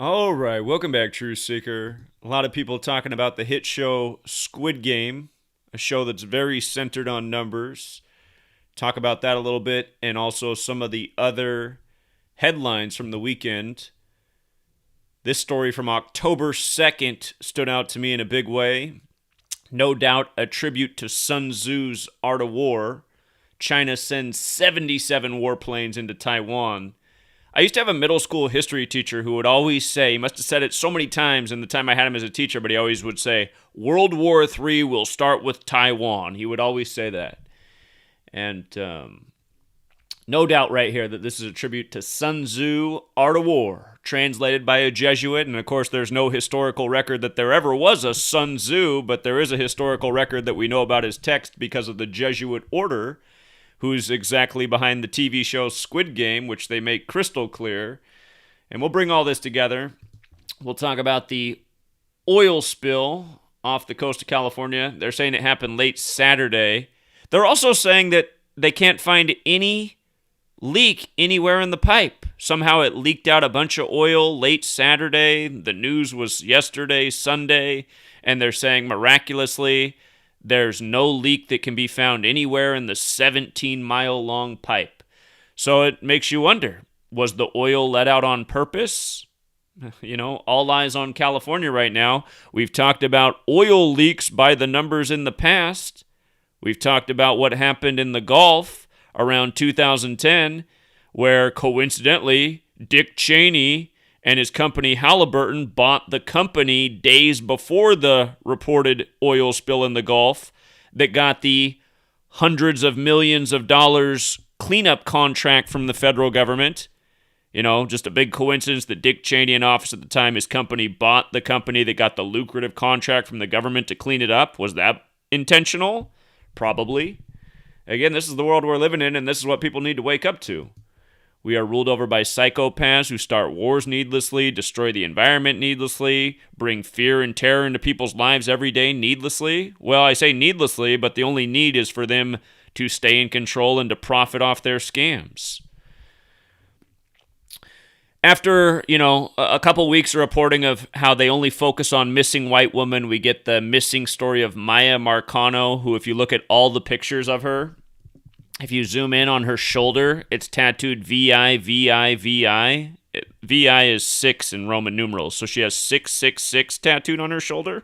All right, welcome back, Truth Seeker. A lot of people talking about the hit show Squid Game, a show that's very centered on numbers. Talk about that a little bit, and also some of the other headlines from the weekend. This story from October 2nd stood out to me in a big way. No doubt a tribute to Sun Tzu's Art of War. China sends 77 warplanes into Taiwan. I used to have a middle school history teacher who would always say, he must have said it so many times in the time I had him as a teacher, but he always would say, World War III will start with Taiwan. He would always say that. And no doubt right here that this is a tribute to Sun Tzu, Art of War, translated by a Jesuit. And of course, there's no historical record that there ever was a Sun Tzu, but there is a historical record that we know about his text because of the Jesuit order, who's exactly behind the TV show Squid Game, which they make crystal clear. And we'll bring all this together. We'll talk about the oil spill off the coast of California. They're saying it happened late Saturday. They're also saying that they can't find any leak anywhere in the pipe. Somehow it leaked out a bunch of oil late Saturday. The news was yesterday, Sunday, and they're saying miraculously there's no leak that can be found anywhere in the 17-mile-long pipe. So it makes you wonder, was the oil let out on purpose? You know, all eyes on California right now. We've talked about oil leaks by the numbers in the past. We've talked about what happened in the Gulf around 2010, where coincidentally, Dick Cheney and his company Halliburton bought the company days before the reported oil spill in the Gulf that got the hundreds of millions of dollars cleanup contract from the federal government. You know, just a big coincidence that Dick Cheney in office at the time, his company bought the company that got the lucrative contract from the government to clean it up. Was that intentional? Probably. Again, this is the world we're living in, and this is what people need to wake up to. We are ruled over by psychopaths who start wars needlessly, destroy the environment needlessly, bring fear and terror into people's lives every day needlessly. Well, I say needlessly, but the only need is for them to stay in control and to profit off their scams. After, a couple weeks of reporting of how they only focus on missing white women, we get the missing story of Miya Marcado, who, if you look at all the pictures of her, if you zoom in on her shoulder, it's tattooed VI, VI, VI. VI is 6 in Roman numerals, so she has 666 tattooed on her shoulder.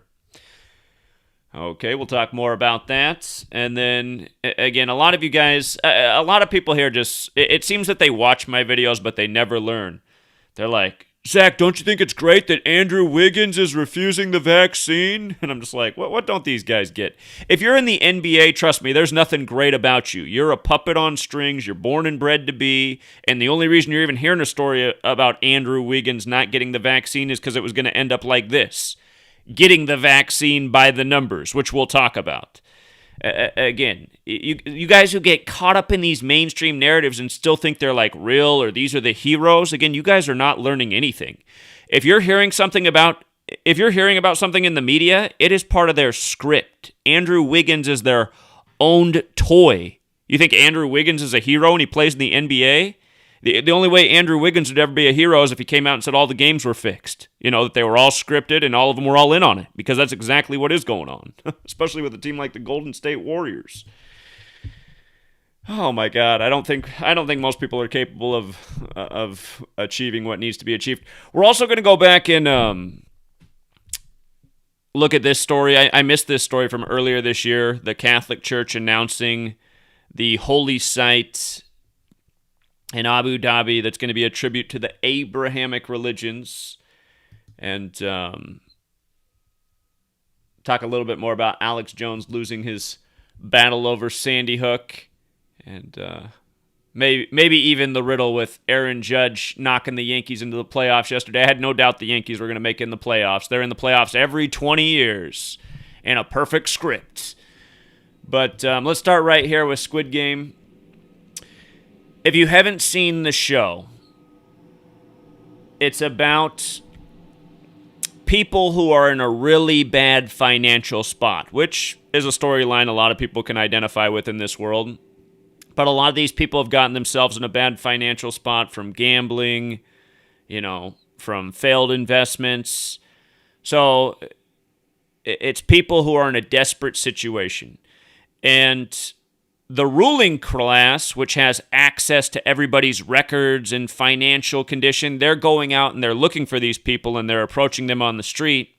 Okay, we'll talk more about that. And then, again, a lot of you guys, a lot of people here it seems that they watch my videos, but they never learn. They're like, Zach, don't you think it's great that Andrew Wiggins is refusing the vaccine? And I'm just like, what don't these guys get? If you're in the NBA, trust me, there's nothing great about you. You're a puppet on strings. You're born and bred to be. And the only reason you're even hearing a story about Andrew Wiggins not getting the vaccine is because it was going to end up like this. Getting the vaccine by the numbers, which we'll talk about. Again, you guys who get caught up in these mainstream narratives and still think they're like real or these are the heroes, again, you guys are not learning anything. If you're hearing about something in the media, it is part of their script. Andrew Wiggins is their owned toy. You think Andrew Wiggins is a hero and he plays in the NBA? The only way Andrew Wiggins would ever be a hero is if he came out and said all the games were fixed. That they were all scripted and all of them were all in on it. Because that's exactly what is going on. Especially with a team like the Golden State Warriors. Oh my God, I don't think most people are capable of achieving what needs to be achieved. We're also going to go back and look at this story. I missed this story from earlier this year. The Catholic Church announcing the holy site in Abu Dhabi that's going to be a tribute to the Abrahamic religions. And talk a little bit more about Alex Jones losing his battle over Sandy Hook. And maybe even the riddle with Aaron Judge knocking the Yankees into the playoffs yesterday. I had no doubt the Yankees were going to make it in the playoffs. They're in the playoffs every 20 years in a perfect script. But let's start right here with Squid Game. If you haven't seen the show, it's about people who are in a really bad financial spot, which is a storyline a lot of people can identify with in this world. But a lot of these people have gotten themselves in a bad financial spot from gambling, from failed investments. So it's people who are in a desperate situation. And the ruling class, which has access to everybody's records and financial condition, they're going out and they're looking for these people and they're approaching them on the street.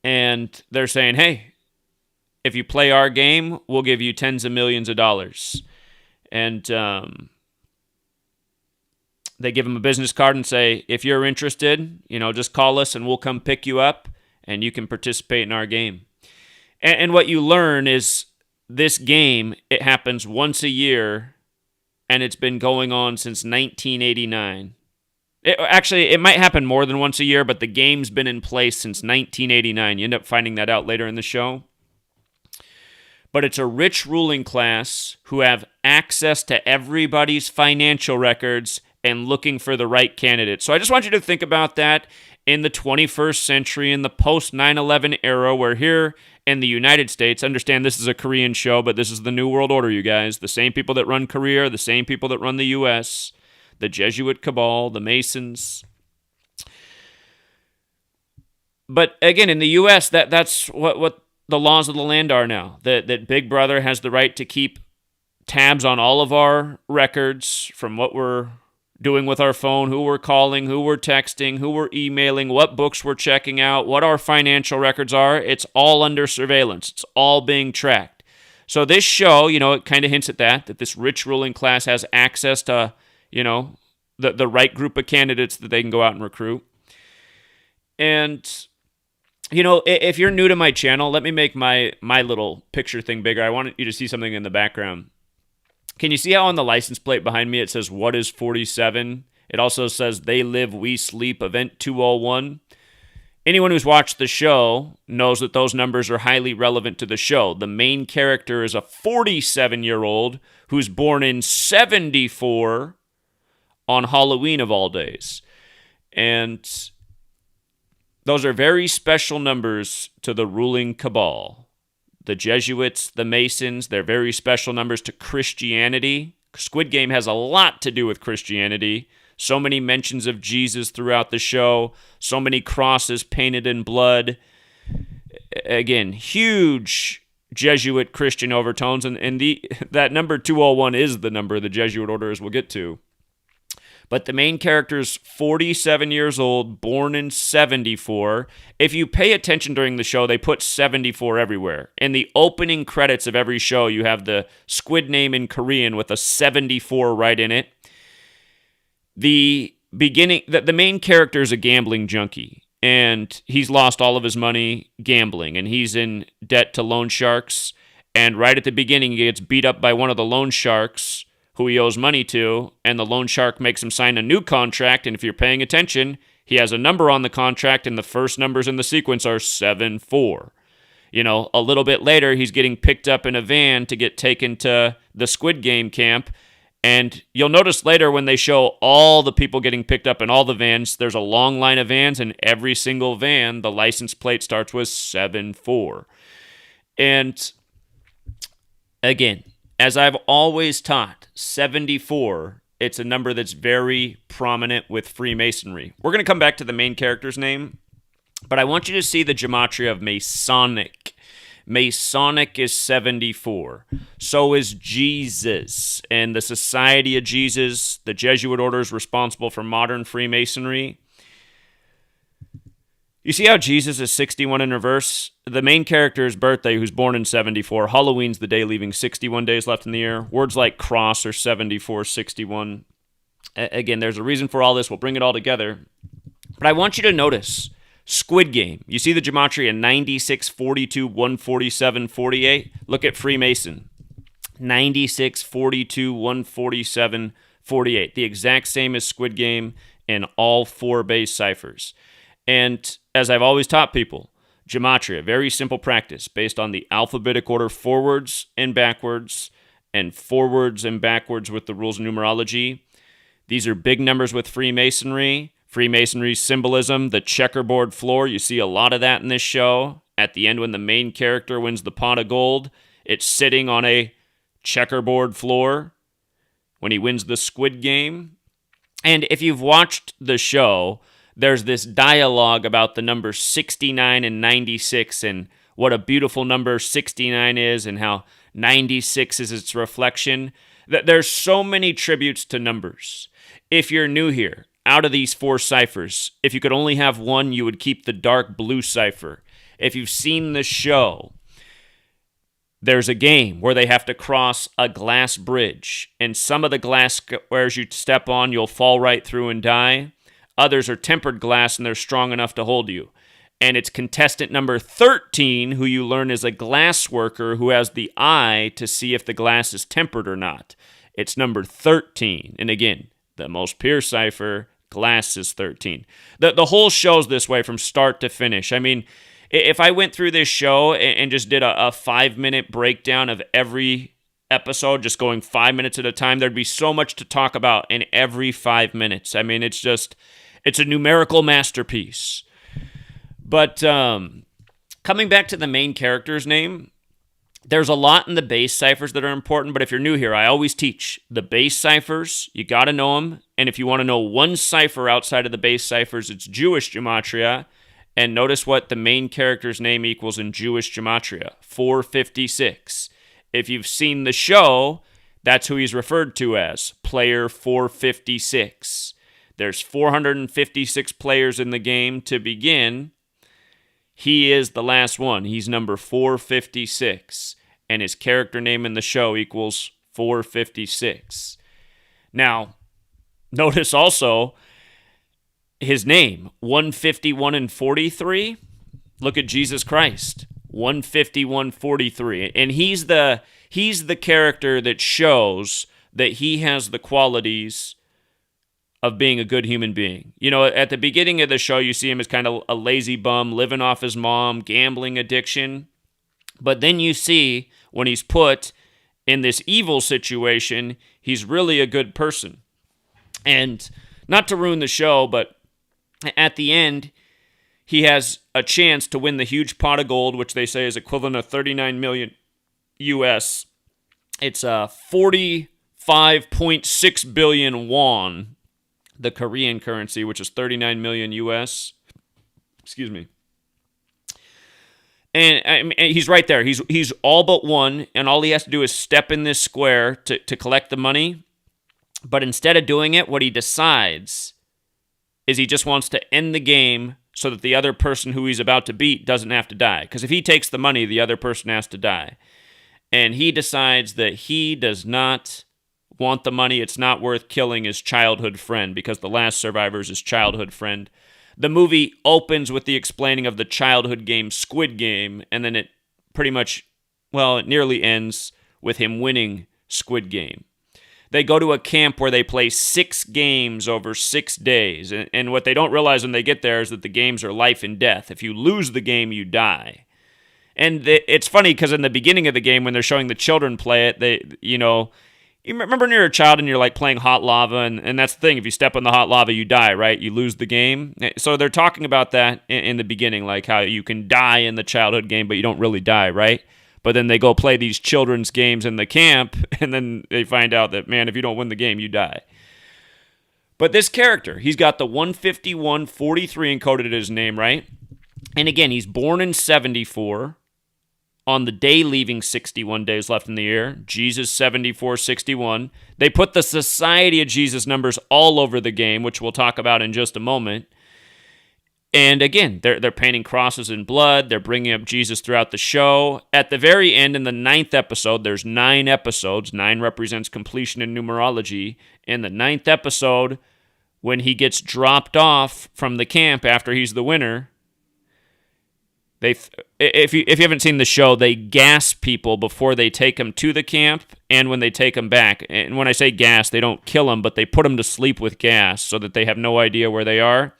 And they're saying, hey, if you play our game, we'll give you tens of millions of dollars. And they give them a business card and say, if you're interested, just call us and we'll come pick you up and you can participate in our game. And what you learn is this game, it happens once a year and it's been going on since 1989. It might happen more than once a year, but the game's been in place since 1989. You end up finding that out later in the show. But it's a rich ruling class who have access to everybody's financial records and looking for the right candidate. So I just want you to think about that in the 21st century, in the post 9/11 era, where here in the United States, understand this is a Korean show, but this is the New World Order, you guys. The same people that run Korea, the same people that run the U.S., the Jesuit cabal, the Masons. But again, in the U.S., that's what the laws of the land are now. That Big Brother has the right to keep tabs on all of our records, from what we're doing with our phone, who we're calling, who we're texting, who we're emailing, what books we're checking out, what our financial records are. It's all under surveillance. It's all being tracked. So this show, it kind of hints at that this rich ruling class has access to the right group of candidates that they can go out and recruit. And, if you're new to my channel, let me make my little picture thing bigger. I want you to see something in the background. Can you see how on the license plate behind me it says, what is 47? It also says, they live, we sleep, event 201. Anyone who's watched the show knows that those numbers are highly relevant to the show. The main character is a 47-year-old who's born in 74 on Halloween of all days. And those are very special numbers to the ruling cabal. The Jesuits, the Masons, they're very special numbers to Christianity. Squid Game has a lot to do with Christianity. So many mentions of Jesus throughout the show. So many crosses painted in blood. Again, huge Jesuit Christian overtones. And that number 201 is the number of the Jesuit order, as we'll get to. But the main character's 47 years old, born in 74. If you pay attention during the show, they put 74 everywhere. In the opening credits of every show, you have the squid name in Korean with a 74 right in it. The main character is a gambling junkie, and he's lost all of his money gambling, and he's in debt to loan sharks. And right at the beginning, he gets beat up by one of the loan sharks who he owes money to, and the loan shark makes him sign a new contract, and if you're paying attention, he has a number on the contract, and the first numbers in the sequence are 74. A little bit later, he's getting picked up in a van to get taken to the Squid Game camp, and you'll notice later when they show all the people getting picked up in all the vans, there's a long line of vans, and every single van, the license plate starts with 74. And again, as I've always taught, 74, it's a number that's very prominent with Freemasonry. We're going to come back to the main character's name, but I want you to see the gematria of Masonic. Masonic is 74. So is Jesus. And the Society of Jesus, the Jesuit order, is responsible for modern Freemasonry. You see how Jesus is 61 in reverse? The main character's birthday, who's born in 74, Halloween's the day, leaving 61 days left in the year. Words like cross are 74, 61. Again, there's a reason for all this. We'll bring it all together. But I want you to notice Squid Game. You see the gematria 96, 42, 147, 48? Look at Freemason. 96, 42, 147, 48. The exact same as Squid Game in all four base ciphers. And as I've always taught people, gematria, very simple practice based on the alphabetic order forwards and backwards with the rules of numerology. These are big numbers with Freemasonry. Freemasonry symbolism, the checkerboard floor. You see a lot of that in this show. At the end, when the main character wins the pot of gold, it's sitting on a checkerboard floor. When he wins the Squid Game. And if you've watched the show, there's this dialogue about the numbers 69 and 96 and what a beautiful number 69 is and how 96 is its reflection. There's so many tributes to numbers. If you're new here, out of these 4 ciphers, if you could only have one, you would keep the dark blue cipher. If you've seen the show, there's a game where they have to cross a glass bridge, and some of the glass squares you step on, you'll fall right through and die. Others are tempered glass, and they're strong enough to hold you. And it's contestant number 13, who you learn is a glass worker who has the eye to see if the glass is tempered or not. It's number 13. And again, the most pure cipher, glass is 13. The whole show's this way from start to finish. I mean, if I went through this show and just did a 5-minute breakdown of every episode, just going 5 minutes at a time, there'd be so much to talk about in every 5 minutes. I mean, it's a numerical masterpiece. But coming back to the main character's name, there's a lot in the base ciphers that are important, but if you're new here, I always teach the base ciphers. You got to know them. And if you want to know one cipher outside of the base ciphers, it's Jewish gematria. And notice what the main character's name equals in Jewish gematria, 456. If you've seen the show, that's who he's referred to as, player 456. There's 456 players in the game to begin. He is the last one. He's number 456. And his character name in the show equals 456. Now, notice also his name, 151 and 43. Look at Jesus Christ, 151, 43. And he's the character that shows that he has the qualities of being a good human being. You know, at the beginning of the show, you see him as kind of a lazy bum, living off his mom, gambling addiction. But then you see when he's put in this evil situation, he's really a good person. And not to ruin the show, but at the end, he has a chance to win the huge pot of gold, which they say is equivalent of 39 million US. It's 45.6 billion won, the Korean currency, which is 39 million US. Excuse me. And he's right there. He's all but won, and all he has to do is step in this square to collect the money. But instead of doing it, what he decides is he just wants to end the game so that the other person who he's about to beat doesn't have to die. Because if he takes the money, the other person has to die. And he decides that he does not want the money. It's not worth killing his childhood friend because the last survivor is his childhood friend. The movie opens with the explaining of the childhood game Squid Game, and then it pretty much, well, it nearly ends with him winning Squid Game. They go to a camp where they play 6 games over 6 days. And what they don't realize when they get there is that the games are life and death. If you lose the game, you die. And it's funny because in the beginning of the game, when they're showing the children play it, you remember when you're a child and you're like playing hot lava, and that's the thing. If you step on the hot lava, you die, right? You lose the game. So they're talking about that in the beginning, like how you can die in the childhood game, but you don't really die, right? But then they go play these children's games in the camp, and then they find out that, man, if you don't win the game, you die. But this character, he's got the 151-43 encoded in his name, right? And again, he's born in 74, on the day leaving 61 days left in the year, Jesus 74-61. They put the Society of Jesus numbers all over the game, which we'll talk about in just a moment. And again, they're painting crosses in blood. They're bringing up Jesus throughout the show. At the very end, in the 9th episode, there's 9 episodes. 9 represents completion in numerology. In the 9th episode, when he gets dropped off from the camp after he's the winner, if you haven't seen the show, they gas people before they take them to the camp and when they take them back. And when I say gas, they don't kill them, but they put them to sleep with gas so that they have no idea where they are.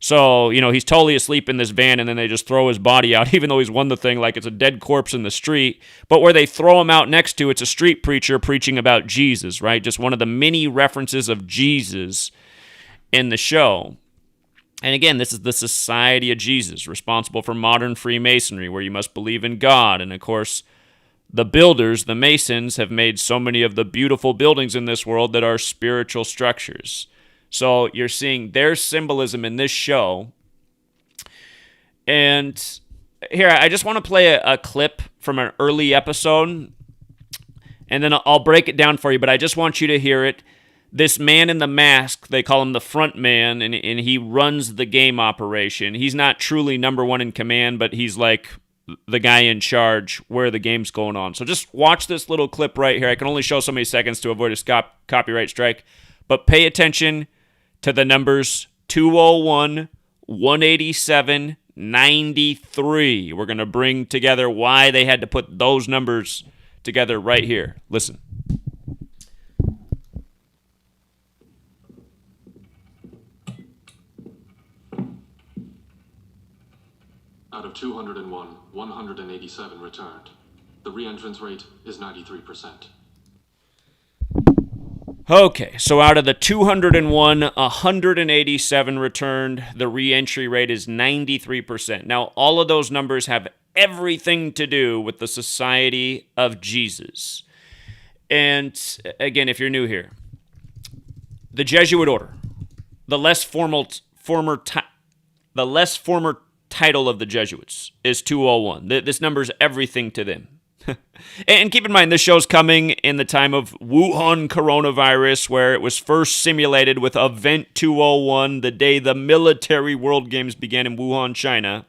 So, he's totally asleep in this van, and then they just throw his body out, even though he's won the thing like it's a dead corpse in the street. But where they throw him out next to, it's a street preacher preaching about Jesus, right? Just one of the many references of Jesus in the show. And again, this is the Society of Jesus, responsible for modern Freemasonry, where you must believe in God. And of course, the builders, the Masons, have made so many of the beautiful buildings in this world that are spiritual structures. So you're seeing their symbolism in this show. And here, I just want to play a clip from an early episode, and then I'll break it down for you, but I just want you to hear it. This man in the mask, they call him the front man, and he runs the game operation. He's not truly number one in command, but he's like the guy in charge where the game's going on. So just watch this little clip right here. I can only show so many seconds to avoid a copyright strike, but pay attention to the numbers 201, 187, 93. We're going to bring together why they had to put those numbers together right here. Listen. Out of 201, 187 returned. The re-entrance rate is 93%. Okay, so out of the 201, 187 returned. The re-entry rate is 93%. Now, all of those numbers have everything to do with the Society of Jesus. And again, if you're new here, the Jesuit order, the less former title of the Jesuits is 201. This number is everything to them. And keep in mind, this show's coming in the time of Wuhan coronavirus, where it was first simulated with Event 201, the day the military World Games began in Wuhan, China.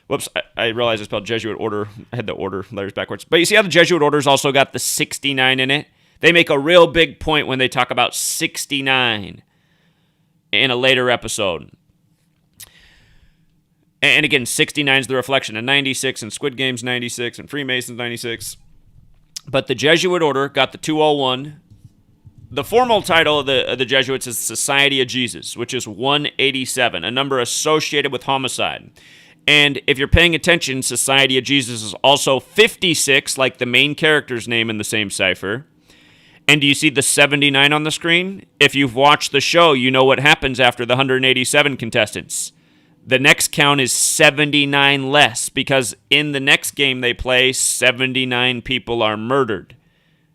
Whoops, I realized I spelled Jesuit order. I had the order letters backwards. But you see how the Jesuit order's also got the 69 in it? They make a real big point when they talk about 69 in a later episode. And again, 69 is the reflection of 96, and Squid Game's 96, and Freemason's 96. But the Jesuit order got the 201. The formal title of the Jesuits is Society of Jesus, which is 187, a number associated with homicide. And if you're paying attention, Society of Jesus is also 56, like the main character's name in the same cipher. And do you see the 79 on the screen? If you've watched the show, you know what happens after the 187 contestants. The next count is 79 less, because in the next game they play, 79 people are murdered.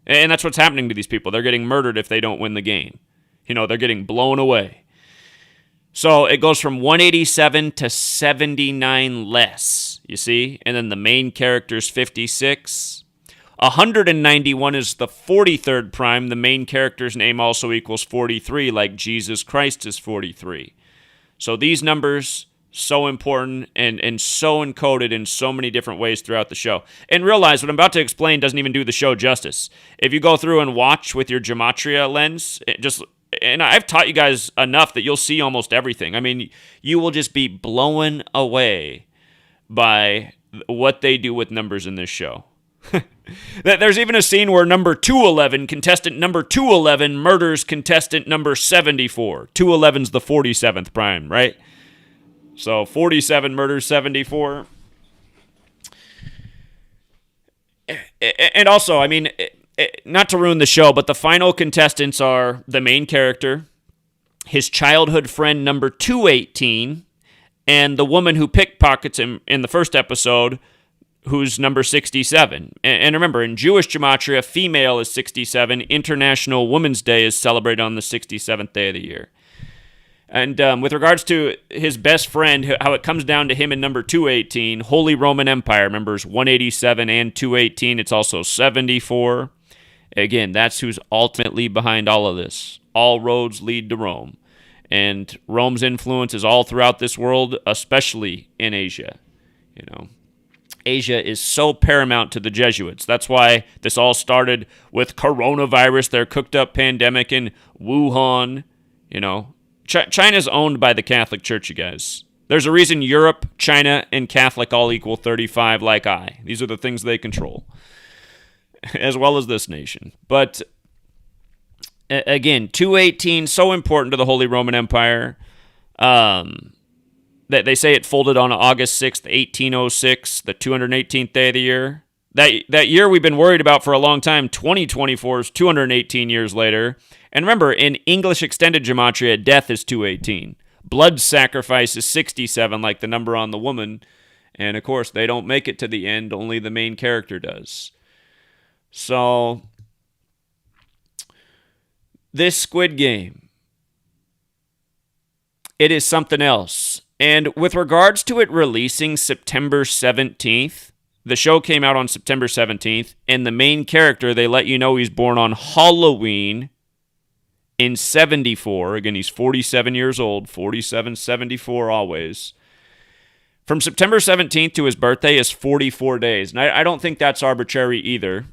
And that's what's happening to these people. They're getting murdered if they don't win the game. You know, they're getting blown away. So it goes from 187 to 79 less, you see? And then the main character's 56. 191 is the 43rd prime. The main character's name also equals 43, like Jesus Christ is 43. So these numbers, so important and so encoded in so many different ways throughout the show. And realize what I'm about to explain doesn't even do the show justice. If you go through and watch with your gematria lens, and I've taught you guys enough that you'll see almost everything. I mean, you will just be blown away by what they do with numbers in this show. There's even a scene where contestant number 211 murders contestant number 74. 211's the 47th prime, right? So 47 murders 74. And also, I mean, not to ruin the show, but the final contestants are the main character, his childhood friend number 218, and the woman who pickpockets him in the first episode, who's number 67. And remember, in Jewish gematria, female is 67. International Women's Day is celebrated on the 67th day of the year. And with regards to his best friend, how it comes down to him in number 218, Holy Roman Empire, members 187 and 218. It's also 74. Again, that's who's ultimately behind all of this. All roads lead to Rome. And Rome's influence is all throughout this world, especially in Asia. You know, Asia is so paramount to the Jesuits. That's why this all started with coronavirus, their cooked-up pandemic in Wuhan. You know, China's owned by the Catholic Church, you guys. There's a reason Europe, China, and Catholic all equal 35 like I. These are the things they control, as well as this nation. But again, 218, so important to the Holy Roman Empire. They say it folded on August 6th, 1806, the 218th day of the year. That year we've been worried about for a long time, 2024 is 218 years later. And remember, in English extended gematria, death is 218. Blood sacrifice is 67, like the number on the woman. And of course, they don't make it to the end, only the main character does. So, this Squid Game, it is something else. And with regards to it releasing September 17th, the show came out on September 17th, and the main character, they let you know he's born on Halloween in 74. Again, he's 47 years old, 47, 74 always. From September 17th to his birthday is 44 days. And I don't think that's arbitrary either.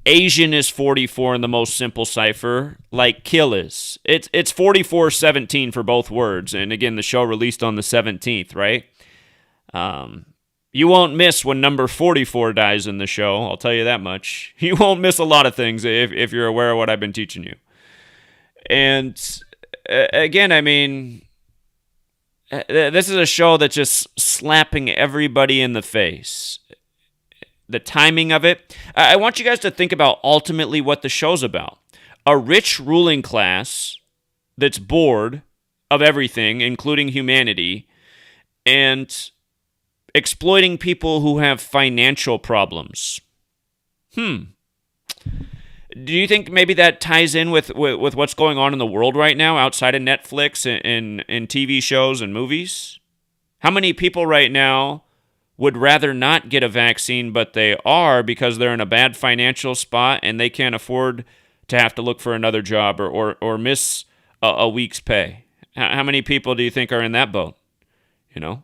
Asian is 44 in the most simple cipher, like kill is. It's 44-17 for both words. And again, the show released on the 17th, right? You won't miss when number 44 dies in the show, I'll tell you that much. You won't miss a lot of things if you're aware of what I've been teaching you. And again, I mean, this is a show that's just slapping everybody in the face. The timing of it. I want you guys to think about ultimately what the show's about. A rich ruling class that's bored of everything, including humanity, and exploiting people who have financial problems. Do you think maybe that ties in with what's going on in the world right now outside of Netflix and TV shows and movies? How many people right now would rather not get a vaccine, but they are because they're in a bad financial spot and they can't afford to have to look for another job or miss a week's pay? How many people do you think are in that boat? You know,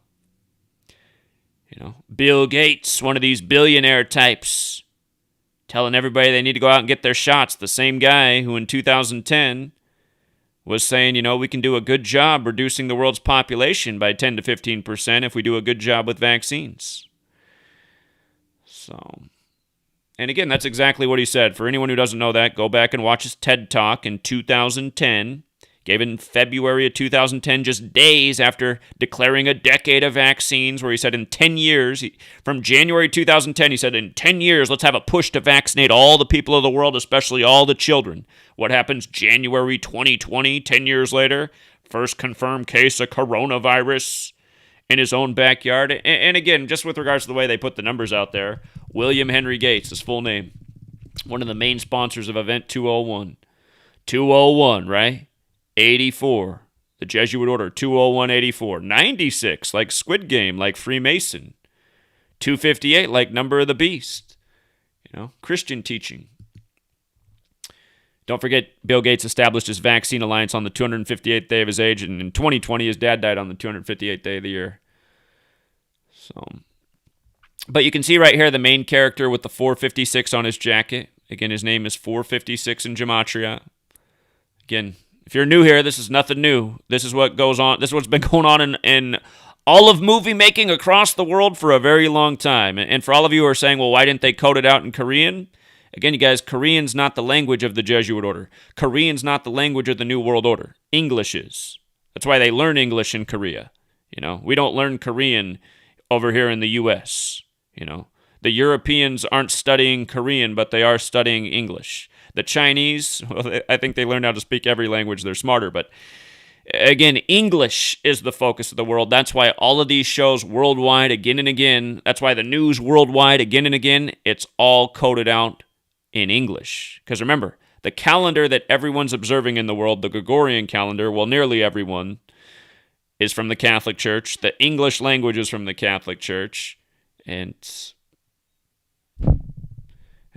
Bill Gates, one of these billionaire types, telling everybody they need to go out and get their shots. The same guy who in 2010 was saying, we can do a good job reducing the world's population by 10 to 15% if we do a good job with vaccines. So, and again, that's exactly what he said. For anyone who doesn't know that, go back and watch his TED Talk in 2010. Gave it in February of 2010, just days after declaring a decade of vaccines, where he said in 10 years, from January 2010, he said in 10 years, let's have a push to vaccinate all the people of the world, especially all the children. What happens January 2020, 10 years later? First confirmed case of coronavirus in his own backyard. And again, just with regards to the way they put the numbers out there, William Henry Gates, his full name, one of the main sponsors of Event 201. 201, right? 84, the Jesuit Order, 201-84. 96, like Squid Game, like Freemason. 258, like Number of the Beast. Christian teaching. Don't forget, Bill Gates established his vaccine alliance on the 258th day of his age, and in 2020, his dad died on the 258th day of the year. But you can see right here the main character with the 456 on his jacket. Again, his name is 456 in Gematria. Again, if you're new here, this is nothing new. This is what goes on. This is what's been going on in all of movie making across the world for a very long time. And for all of you who are saying, well, why didn't they code it out in Korean? Again, you guys, Korean's not the language of the Jesuit Order. Korean's not the language of the New World Order. English is. That's why they learn English in Korea. We don't learn Korean over here in the U.S. The Europeans aren't studying Korean, but they are studying English. The Chinese, well, I think they learn how to speak every language. They're smarter. But again, English is the focus of the world. That's why all of these shows worldwide, again and again, that's why the news worldwide, again and again, it's all coded out in English. Because remember, the calendar that everyone's observing in the world, the Gregorian calendar, well, nearly everyone, is from the Catholic Church. The English language is from the Catholic Church. And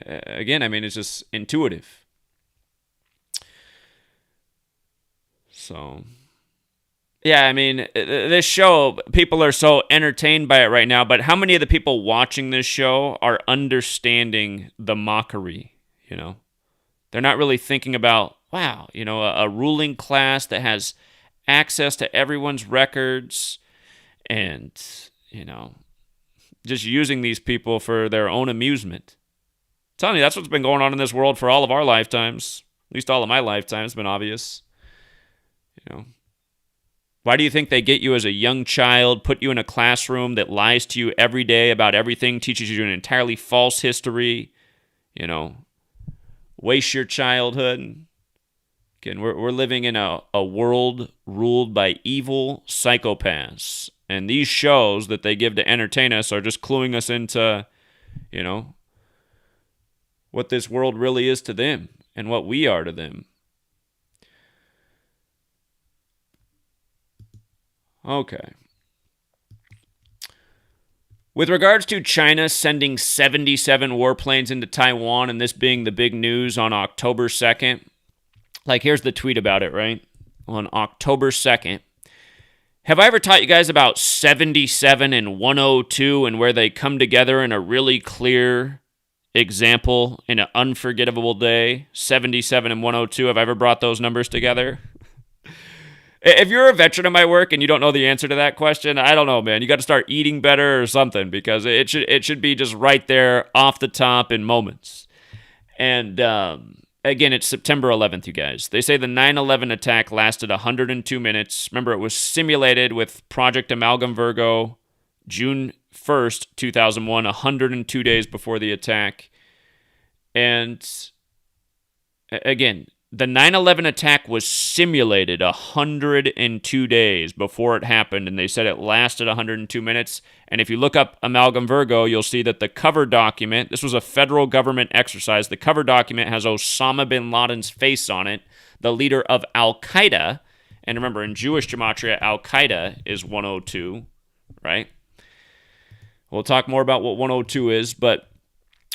again, I mean, it's just intuitive. So, yeah, I mean, this show, people are so entertained by it right now, but how many of the people watching this show are understanding the mockery, They're not really thinking about, wow, a ruling class that has access to everyone's records and, just using these people for their own amusement. I'm telling you, that's what's been going on in this world for all of our lifetimes. At least all of my lifetime. It's been obvious. Why do you think they get you as a young child, put you in a classroom that lies to you every day about everything, teaches you an entirely false history, waste your childhood? Again, we're living in a world ruled by evil psychopaths. And these shows that they give to entertain us are just cluing us into, what this world really is to them and what we are to them. Okay. With regards to China sending 77 warplanes into Taiwan and this being the big news on October 2nd, like here's the tweet about it, right? On October 2nd. Have I ever taught you guys about 77 and 102 and where they come together in a really clear example in an unforgettable day? 77 and 102. Have I ever brought those numbers together? If you're a veteran of my work and you don't know the answer to that question, I don't know, man. You got to start eating better or something because it should be just right there off the top in moments. And again, it's September 11th, you guys. They say the 9/11 attack lasted 102 minutes. Remember, it was simulated with Project Amalgam Virgo, June 1st, 2001, 102 days before the attack. And again, the 9/11 attack was simulated 102 days before it happened, and they said it lasted 102 minutes. And if you look up Amalgam Virgo, you'll see that the cover document, this was a federal government exercise, the cover document has Osama bin Laden's face on it, the leader of Al-Qaeda. And remember, in Jewish gematria, Al-Qaeda is 102, right? We'll talk more about what 102 is, but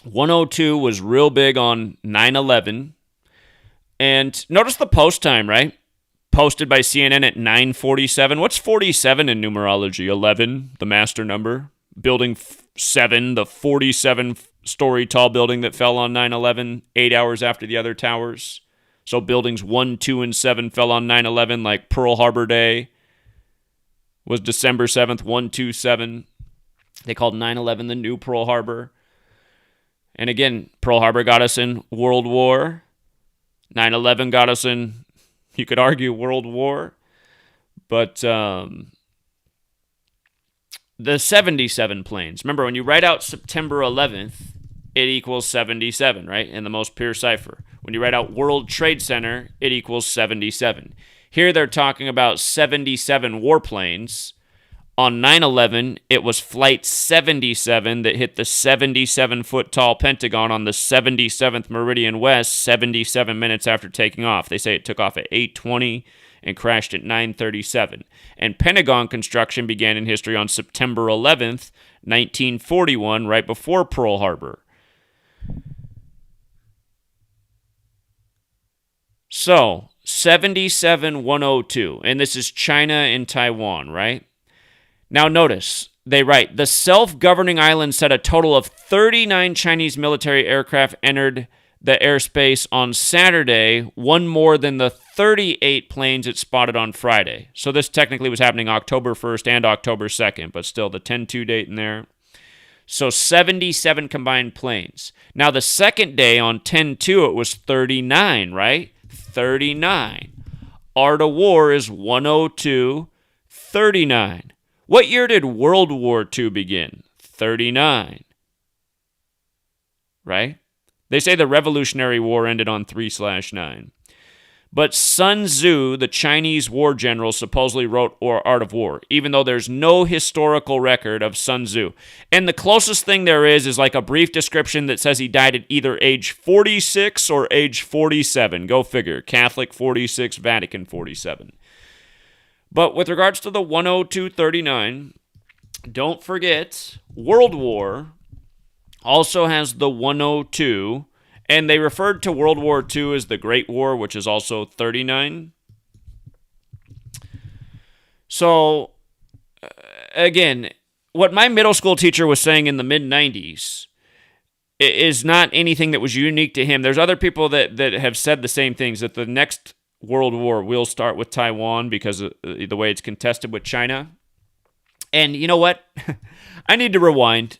102 was real big on 9/11. And notice the post time, right? Posted by CNN at 9:47. What's 47 in numerology? 11, the master number. Building 7, the 47-story tall building that fell on 9/11, 8 hours after the other towers. So buildings 1, 2, and 7 fell on 9/11, like Pearl Harbor Day was December 7th, 127. They called 9/11 the new Pearl Harbor. And again, Pearl Harbor got us in World War. 9/11 got us in, you could argue, World War. But the 77 planes. Remember, when you write out September 11th, it equals 77, right? In the most pure cipher. When you write out World Trade Center, it equals 77. Here they're talking about 77 warplanes. On 9/11, it was Flight 77 that hit the 77-foot-tall Pentagon on the 77th Meridian West 77 minutes after taking off. They say it took off at 8:20 and crashed at 9:37. And Pentagon construction began in history on September 11th, 1941, right before Pearl Harbor. So, 77-102, and this is China and Taiwan, right? Now notice, they write, the self-governing island said a total of 39 Chinese military aircraft entered the airspace on Saturday, one more than the 38 planes it spotted on Friday. So this technically was happening October 1st and October 2nd, but still the 10-2 date in there. So 77 combined planes. Now the second day on 10-2, it was 39, right? 39. Art of War is 102, 39. What year did World War II begin? 39. Right? They say the Revolutionary War ended on 3/9. But Sun Tzu, the Chinese war general, supposedly wrote Art of War, even though there's no historical record of Sun Tzu. And the closest thing there is like a brief description that says he died at either age 46 or age 47. Go figure. Catholic 46, Vatican 47. But with regards to the 10239, don't forget, World War also has the 102, and they referred to World War II as the Great War, which is also 39. So, again, what my middle school teacher was saying in the mid-90s is not anything that was unique to him. There's other people that have said the same things, that the next World War will start with Taiwan because of the way it's contested with China. And you know what? I need to rewind.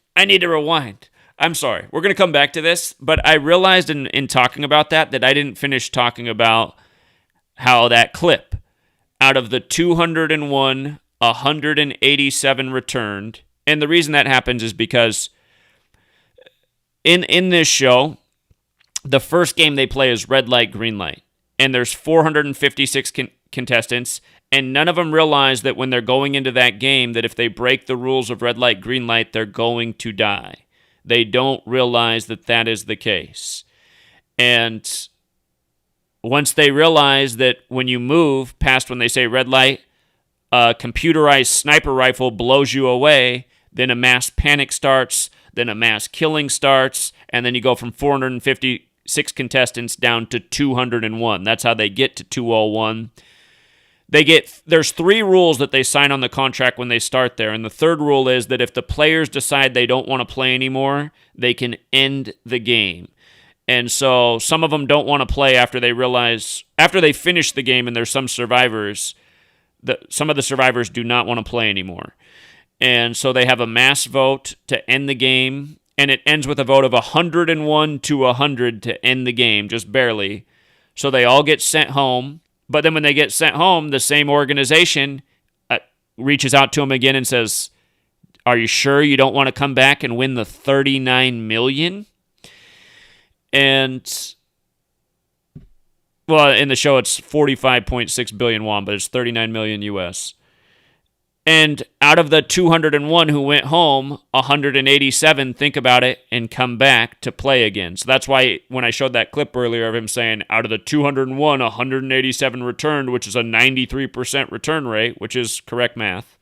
I'm sorry. We're going to come back to this, but I realized in talking about that I didn't finish talking about how that clip, out of the 201, 187 returned. And the reason that happens is because in this show, the first game they play is red light, green light. And there's 456 contestants, and none of them realize that when they're going into that game, that if they break the rules of red light, green light, they're going to die. They don't realize that is the case. And once they realize that when you move past when they say red light, a computerized sniper rifle blows you away, then a mass panic starts, then a mass killing starts, and then you go from 456 contestants down to 201. That's how they get to 201. There's 3 rules that they sign on the contract when they start there, and the third rule is that if the players decide they don't want to play anymore, they can end the game. And so some of them don't want to play after they finish the game, and there's some survivors, some of the survivors do not want to play anymore. And so they have a mass vote to end the game, and it ends with a vote of 101 to 100 to end the game, just barely. So they all get sent home. But then when they get sent home, the same organization reaches out to them again and says, "Are you sure you don't want to come back and win the 39 million?" And, well, in the show it's 45.6 billion won, but it's 39 million US. And out of the 201 who went home, 187 think about it and come back to play again. So that's why when I showed that clip earlier of him saying, out of the 201, 187 returned, which is a 93% return rate, which is correct math.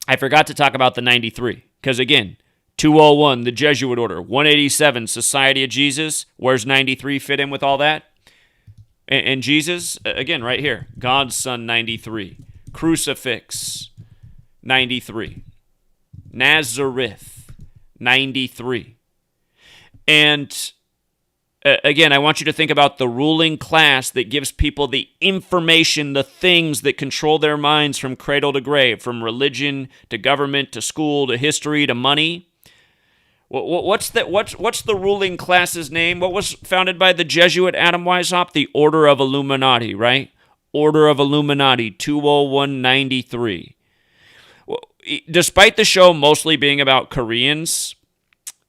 I forgot to talk about the 93, because again, 201, the Jesuit Order, 187, Society of Jesus. Where's 93 fit in with all that? And Jesus, again, right here, God's Son, 93. Crucifix, 93. Nazareth, 93. And again, I want you to think about the ruling class that gives people the information, the things that control their minds from cradle to grave, from religion to government to school to history to money. What's the ruling class's name? What was founded by the Jesuit Adam Weishaupt? The Order of Illuminati, right? Order of Illuminati, 20193. Well, despite the show mostly being about Koreans,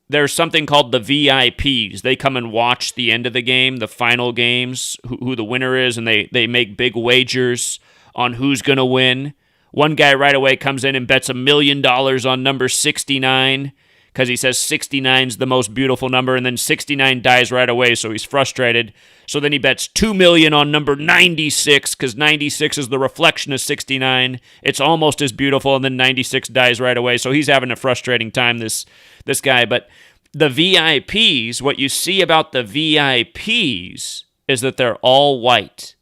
there's something called the VIPs. They come and watch the end of the game, the final games, who the winner is, and they make big wagers on who's going to win. One guy right away comes in and bets $1 million on number 69 because he says 69 is the most beautiful number, and then 69 dies right away, so he's frustrated. So then he bets $2 million on number 96 because 96 is the reflection of 69. It's almost as beautiful, and then 96 dies right away, so he's having a frustrating time, this guy. But the VIPs, what you see about the VIPs is that they're all white.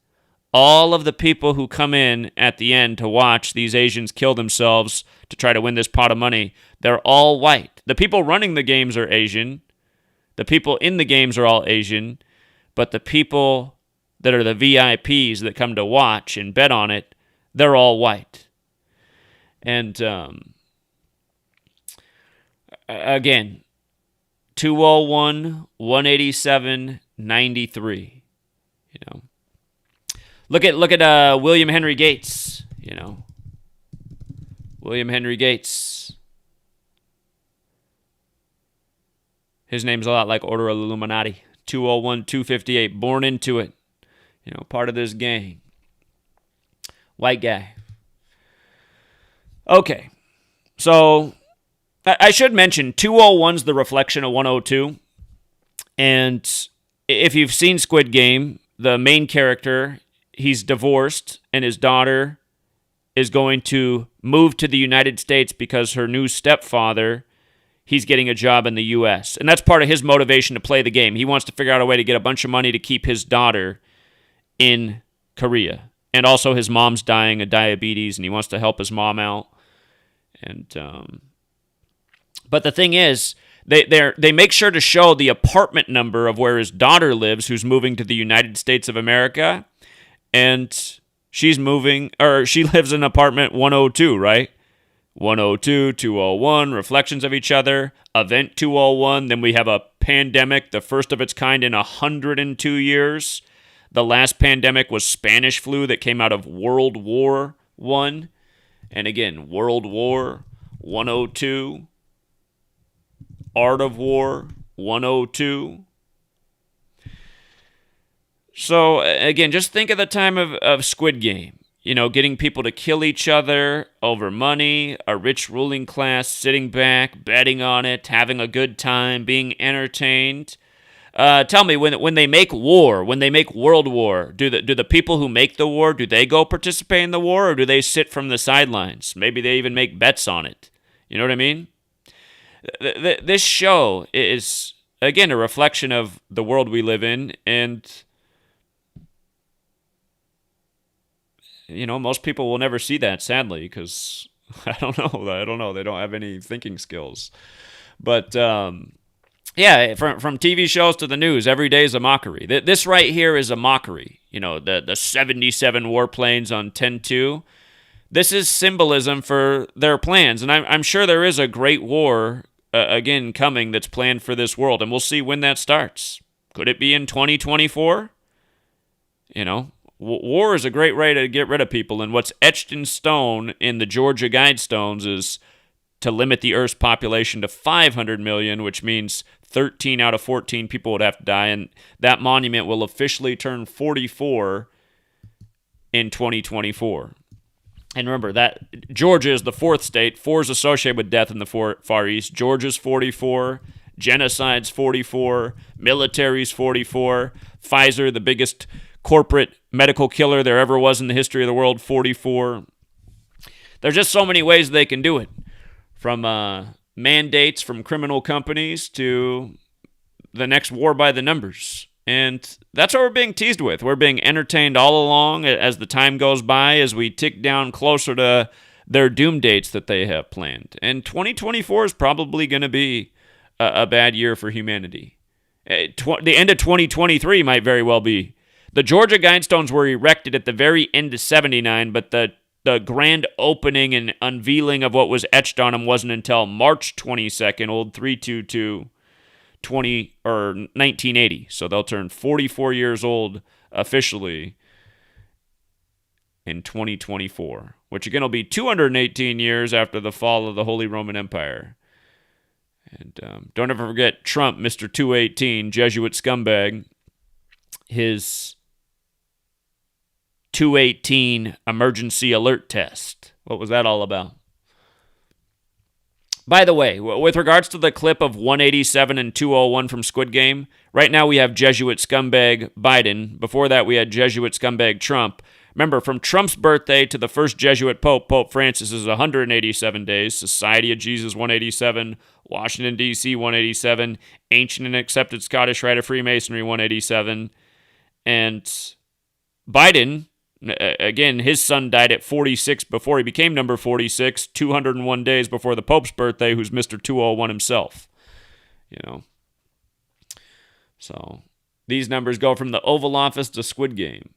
All of the people who come in at the end to watch these Asians kill themselves to try to win this pot of money, they're all white. The people running the games are Asian. The people in the games are all Asian. But the people that are the VIPs that come to watch and bet on it, they're all white. And again, 201, 187, 93. You know, look at William Henry Gates. You know, William Henry Gates. His name's a lot like Order of Illuminati. 201, 258, born into it. You know, part of this gang. White guy. Okay, so I should mention 201's the reflection of 102. And if you've seen Squid Game, the main character, he's divorced, and his daughter is going to move to the United States because her new stepfather, he's getting a job in the U.S. And that's part of his motivation to play the game. He wants to figure out a way to get a bunch of money to keep his daughter in Korea. And also his mom's dying of diabetes, and he wants to help his mom out. And but the thing is, they make sure to show the apartment number of where his daughter lives, who's moving to the United States of America. And she lives in apartment 102, right? 102, 201, reflections of each other, event 201. Then we have a pandemic, the first of its kind in 102 years. The last pandemic was Spanish flu that came out of World War I. And again, World War 102, Art of War 102. So again, just think of the time of Squid Game. You know, getting people to kill each other over money, a rich ruling class sitting back, betting on it, having a good time, being entertained. Tell me, when they make war, when they make world war, do the people who make the war, do they go participate in the war, or do they sit from the sidelines? Maybe they even make bets on it. You know what I mean? This show is, again, a reflection of the world we live in, and most people will never see that, sadly, because I don't know. They don't have any thinking skills. But yeah, from TV shows to the news, every day is a mockery. This right here is a mockery. The 77 warplanes on 10-2. This is symbolism for their plans, and I'm sure there is a great war again coming that's planned for this world, and we'll see when that starts. Could it be in 2024? War is a great way to get rid of people, and what's etched in stone in the Georgia Guidestones is to limit the Earth's population to 500 million, which means 13 out of 14 people would have to die, and that monument will officially turn 44 in 2024. And remember that Georgia is the fourth state. 4 is associated with death in the Far East. Georgia's 44. Genocide's 44. Military's 44. Pfizer, the biggest corporate medical killer there ever was in the history of the world, 44. There's just so many ways they can do it. From mandates from criminal companies to the next war by the numbers. And that's what we're being teased with. We're being entertained all along as the time goes by, as we tick down closer to their doom dates that they have planned. And 2024 is probably going to be a bad year for humanity. The end of 2023 might very well be. The Georgia Guidestones were erected at the very end of 79, but the grand opening and unveiling of what was etched on them wasn't until March 22nd, old 322. 1980. So they'll turn 44 years old officially in 2024, which again will be 218 years after the fall of the Holy Roman Empire. And don't ever forget Trump, Mr. 218, Jesuit scumbag, his 218 emergency alert test. What was that all about? By the way, with regards to the clip of 187 and 201 from Squid Game, right now we have Jesuit scumbag Biden. Before that, we had Jesuit scumbag Trump. Remember, from Trump's birthday to the first Jesuit Pope, Pope Francis, is 187 days. Society of Jesus, 187. Washington, D.C., 187. Ancient and accepted Scottish Rite of Freemasonry, 187. And Biden, again, his son died at 46 before he became number 46, 201 days before the Pope's birthday, who's Mr. 201 himself. So these numbers go from the Oval Office to Squid Game.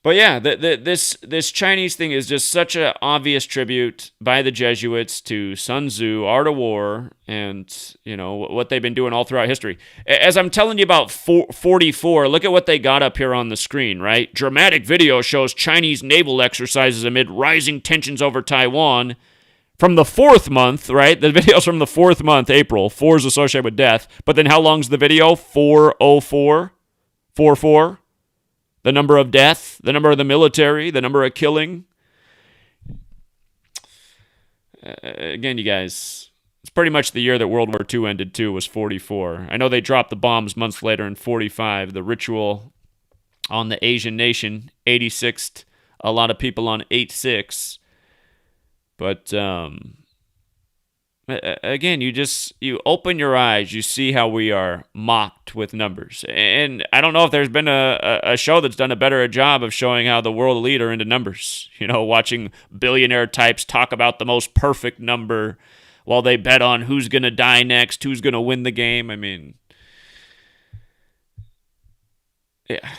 But yeah, this Chinese thing is just such an obvious tribute by the Jesuits to Sun Tzu, Art of War, and what they've been doing all throughout history. As I'm telling you about 44, look at what they got up here on the screen, right? Dramatic video shows Chinese naval exercises amid rising tensions over Taiwan. From the 4th month, right? The video's from the 4th month, April. 4 is associated with death. But then how long's the video? 404? 44? The number of death, the number of the military, the number of killing. Again, you guys, it's pretty much the year that World War II ended too, was 44. I know they dropped the bombs months later in 45. The ritual on the Asian nation, 86th, a lot of people on 8-6. But again, you open your eyes, you see how we are mocked with numbers. And I don't know if there's been a show that's done a better job of showing how the world elite are into numbers. Watching billionaire types talk about the most perfect number while they bet on who's going to die next, who's going to win the game. I mean, yeah.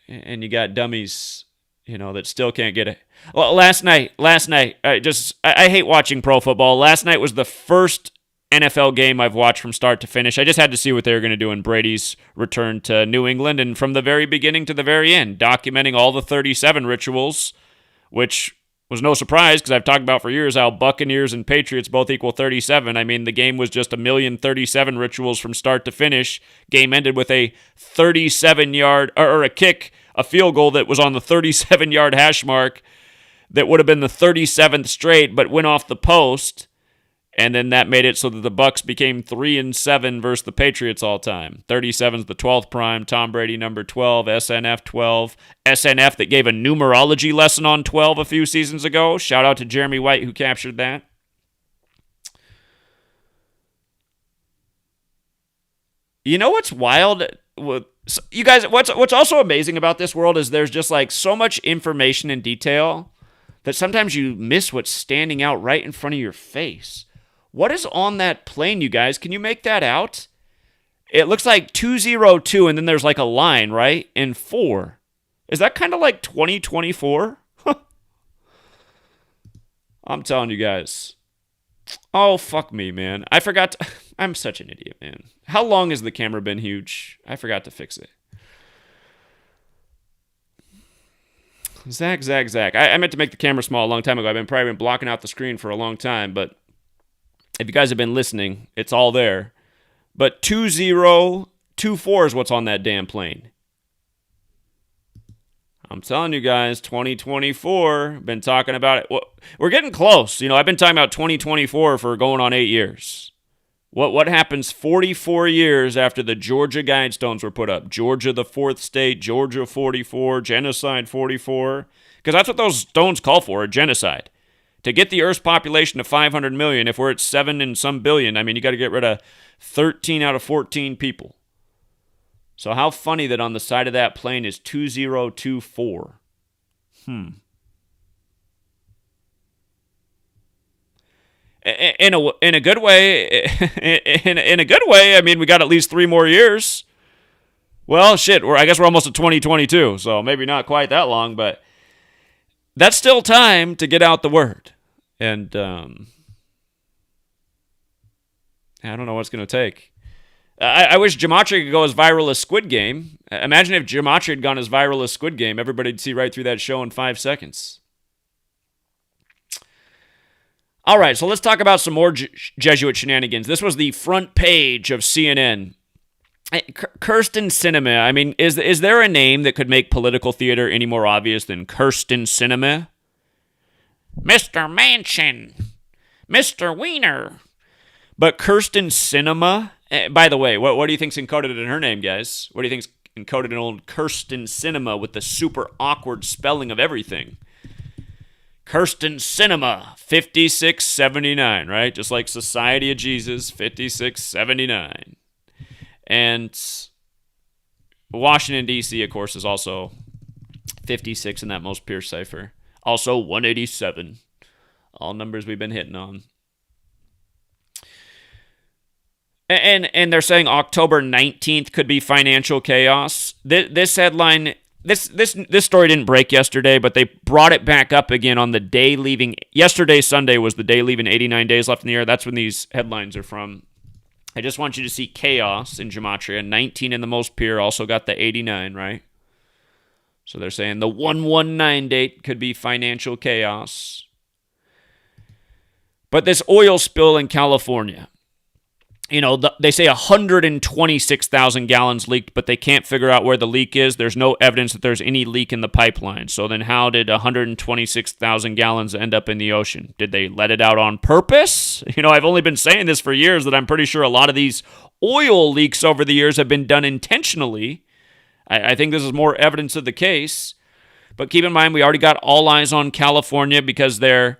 And you got dummies, that still can't get it. Well, last night, I hate watching pro football. Last night was the first NFL game I've watched from start to finish. I just had to see what they were going to do in Brady's return to New England, and from the very beginning to the very end, documenting all the 37 rituals, which was no surprise because I've talked about for years how Buccaneers and Patriots both equal 37. I mean, the game was just 1,037 rituals from start to finish. Game ended with a 37-yard, or a kick, a field goal that was on the 37-yard hash mark that would have been the 37th straight, but went off the post. And then that made it so that the Bucks became 3-7 versus the Patriots all time. 37's the 12th prime. Tom Brady number 12. SNF 12. SNF that gave a numerology lesson on 12 a few seasons ago. Shout out to Jeremy White who captured that. You know what's wild? You guys, what's also amazing about this world is there's just like so much information and detail that sometimes you miss what's standing out right in front of your face. What is on that plane, you guys? Can you make that out? It looks like 202, and then there's like a line, right? And 4. Is that kind of like 2024? I'm telling you guys. Oh, fuck me, man. I forgot to... I'm such an idiot, man. How long has the camera been huge? I forgot to fix it. Zach. I meant to make the camera small a long time ago. I've probably been blocking out the screen for a long time, but if you guys have been listening, it's all there. But 2024 is what's on that damn plane. I'm telling you guys, 2024, been talking about it. Well, we're getting close. You know, I've been talking about 2024 for going on 8 years. What happens 44 years after the Georgia Guidestones were put up? Georgia, the 4th state, Georgia 44, genocide 44. Because that's what those stones call for, a genocide. To get the Earth's population to 500 million, if we're at 7 and some billion, I mean, you got to get rid of 13 out of 14 people. So how funny that on the side of that plane is 2024. In a good way, in a good way, I mean, we got at least 3 more years. Well, shit, I guess we're almost at 2022, so maybe not quite that long, but that's still time to get out the word. And I don't know what it's going to take. I wish Gematria could go as viral as Squid Game. Imagine if Gematria had gone as viral as Squid Game. Everybody'd see right through that show in 5 seconds. All right, so let's talk about some more Jesuit shenanigans. This was the front page of CNN. Kirsten Sinema. I mean, is there a name that could make political theater any more obvious than Kirsten Sinema? Mr. Manchin. Mr. Wiener. But Kirsten Sinema, by the way, what do you think's encoded in her name, guys? What do you think's encoded in old Kirsten Sinema with the super awkward spelling of everything? Kirsten Sinema, 5679, right? Just like Society of Jesus, 5679. And Washington, D.C., of course, is also 56 in that most pure cipher. Also 187. All numbers we've been hitting on. And they're saying October 19th could be financial chaos. This headline, this story didn't break yesterday, but they brought it back up again on the day leaving. Yesterday, Sunday, was the day leaving 89 days left in the year. That's when these headlines are from. I just want you to see chaos in Gematria. 19 in the most pure, also got the 89, right? So they're saying the 119 date could be financial chaos. But this oil spill in California, you know, they say 126,000 gallons leaked, but they can't figure out where the leak is. There's no evidence that there's any leak in the pipeline. So then how did 126,000 gallons end up in the ocean? Did they let it out on purpose? You know, I've only been saying this for years that I'm pretty sure a lot of these oil leaks over the years have been done intentionally. I think this is more evidence of the case. But keep in mind, we already got all eyes on California because they're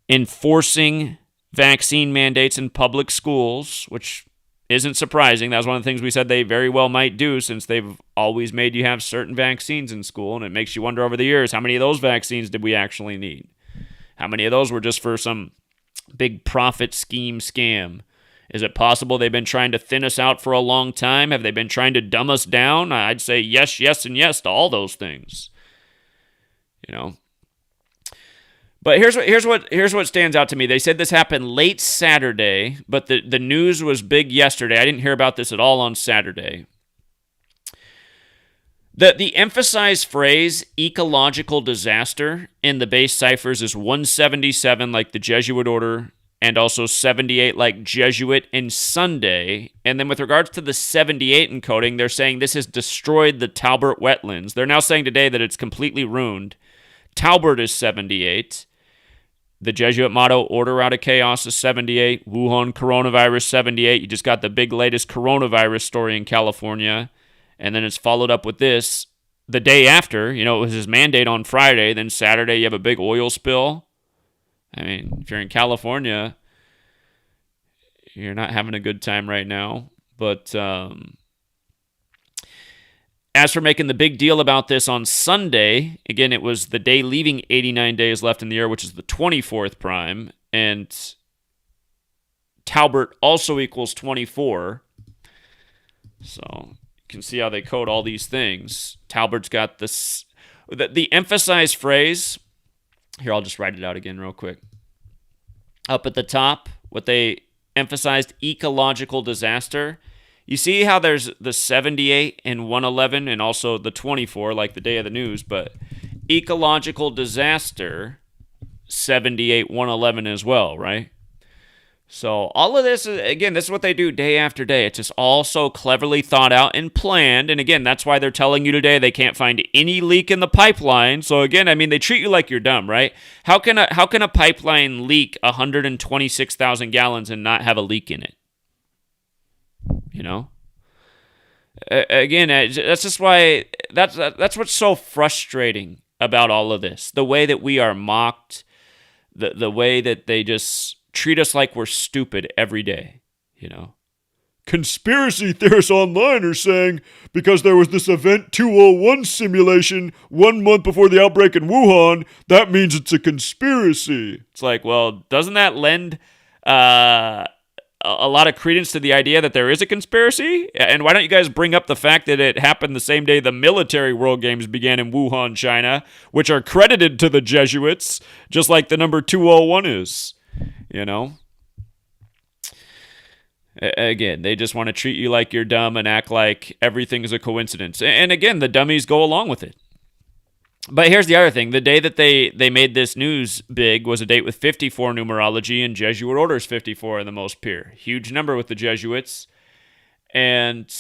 enforcing vaccine mandates in public schools, which isn't surprising. That was one of the things we said they very well might do since they've always made you have certain vaccines in school, and it makes you wonder over the years, how many of those vaccines did we actually need? How many of those were just for some big profit scheme scam? Is it possible they've been trying to thin us out for a long time? Have they been trying to dumb us down? I'd say yes, yes, and yes to all those things. You know. But here's what stands out to me. They said this happened late Saturday, but the news was big yesterday. I didn't hear about this at all on Saturday. The emphasized phrase ecological disaster in the base ciphers is 177 like the Jesuit order and also 78 like Jesuit and Sunday. And then with regards to the 78 encoding, they're saying this has destroyed the Talbert wetlands. They're now saying today that it's completely ruined. Talbert is 78. The Jesuit motto, order out of chaos, is 78. Wuhan coronavirus, 78. You just got the big latest coronavirus story in California. And then it's followed up with this the day after. It was his mandate on Friday. Then Saturday, you have a big oil spill. I mean, if you're in California, you're not having a good time right now. But as for making the big deal about this on Sunday, again, it was the day leaving 89 days left in the year, which is the 24th prime. And Talbert also equals 24. So you can see how they code all these things. Talbert's got this, the emphasized phrase. Here, I'll just write it out again real quick. Up at the top, what they emphasized, ecological disaster. You see how there's the 78 and 111 and also the 24, like the day of the news, but ecological disaster, 78, 111 as well, right? So all of this, again, this is what they do day after day. It's just all so cleverly thought out and planned. And again, that's why they're telling you today they can't find any leak in the pipeline. So again, I mean, they treat you like you're dumb, right? How can a pipeline leak 126,000 gallons and not have a leak in it? Again, that's just why that's what's so frustrating about all of this. The way that we are mocked, the way that they just treat us like we're stupid every day, Conspiracy theorists online are saying because there was this Event 201 simulation 1 month before the outbreak in Wuhan, that means it's a conspiracy. It's like, well, doesn't that lend a lot of credence to the idea that there is a conspiracy? And why don't you guys bring up the fact that it happened the same day the military World Games began in Wuhan, China, which are credited to the Jesuits, just like the number 201 is, Again, they just want to treat you like you're dumb and act like everything is a coincidence. And again, the dummies go along with it. But here's the other thing. The day that they made this news big was a date with 54 numerology, and Jesuit orders 54 in the most pure. Huge number with the Jesuits. And,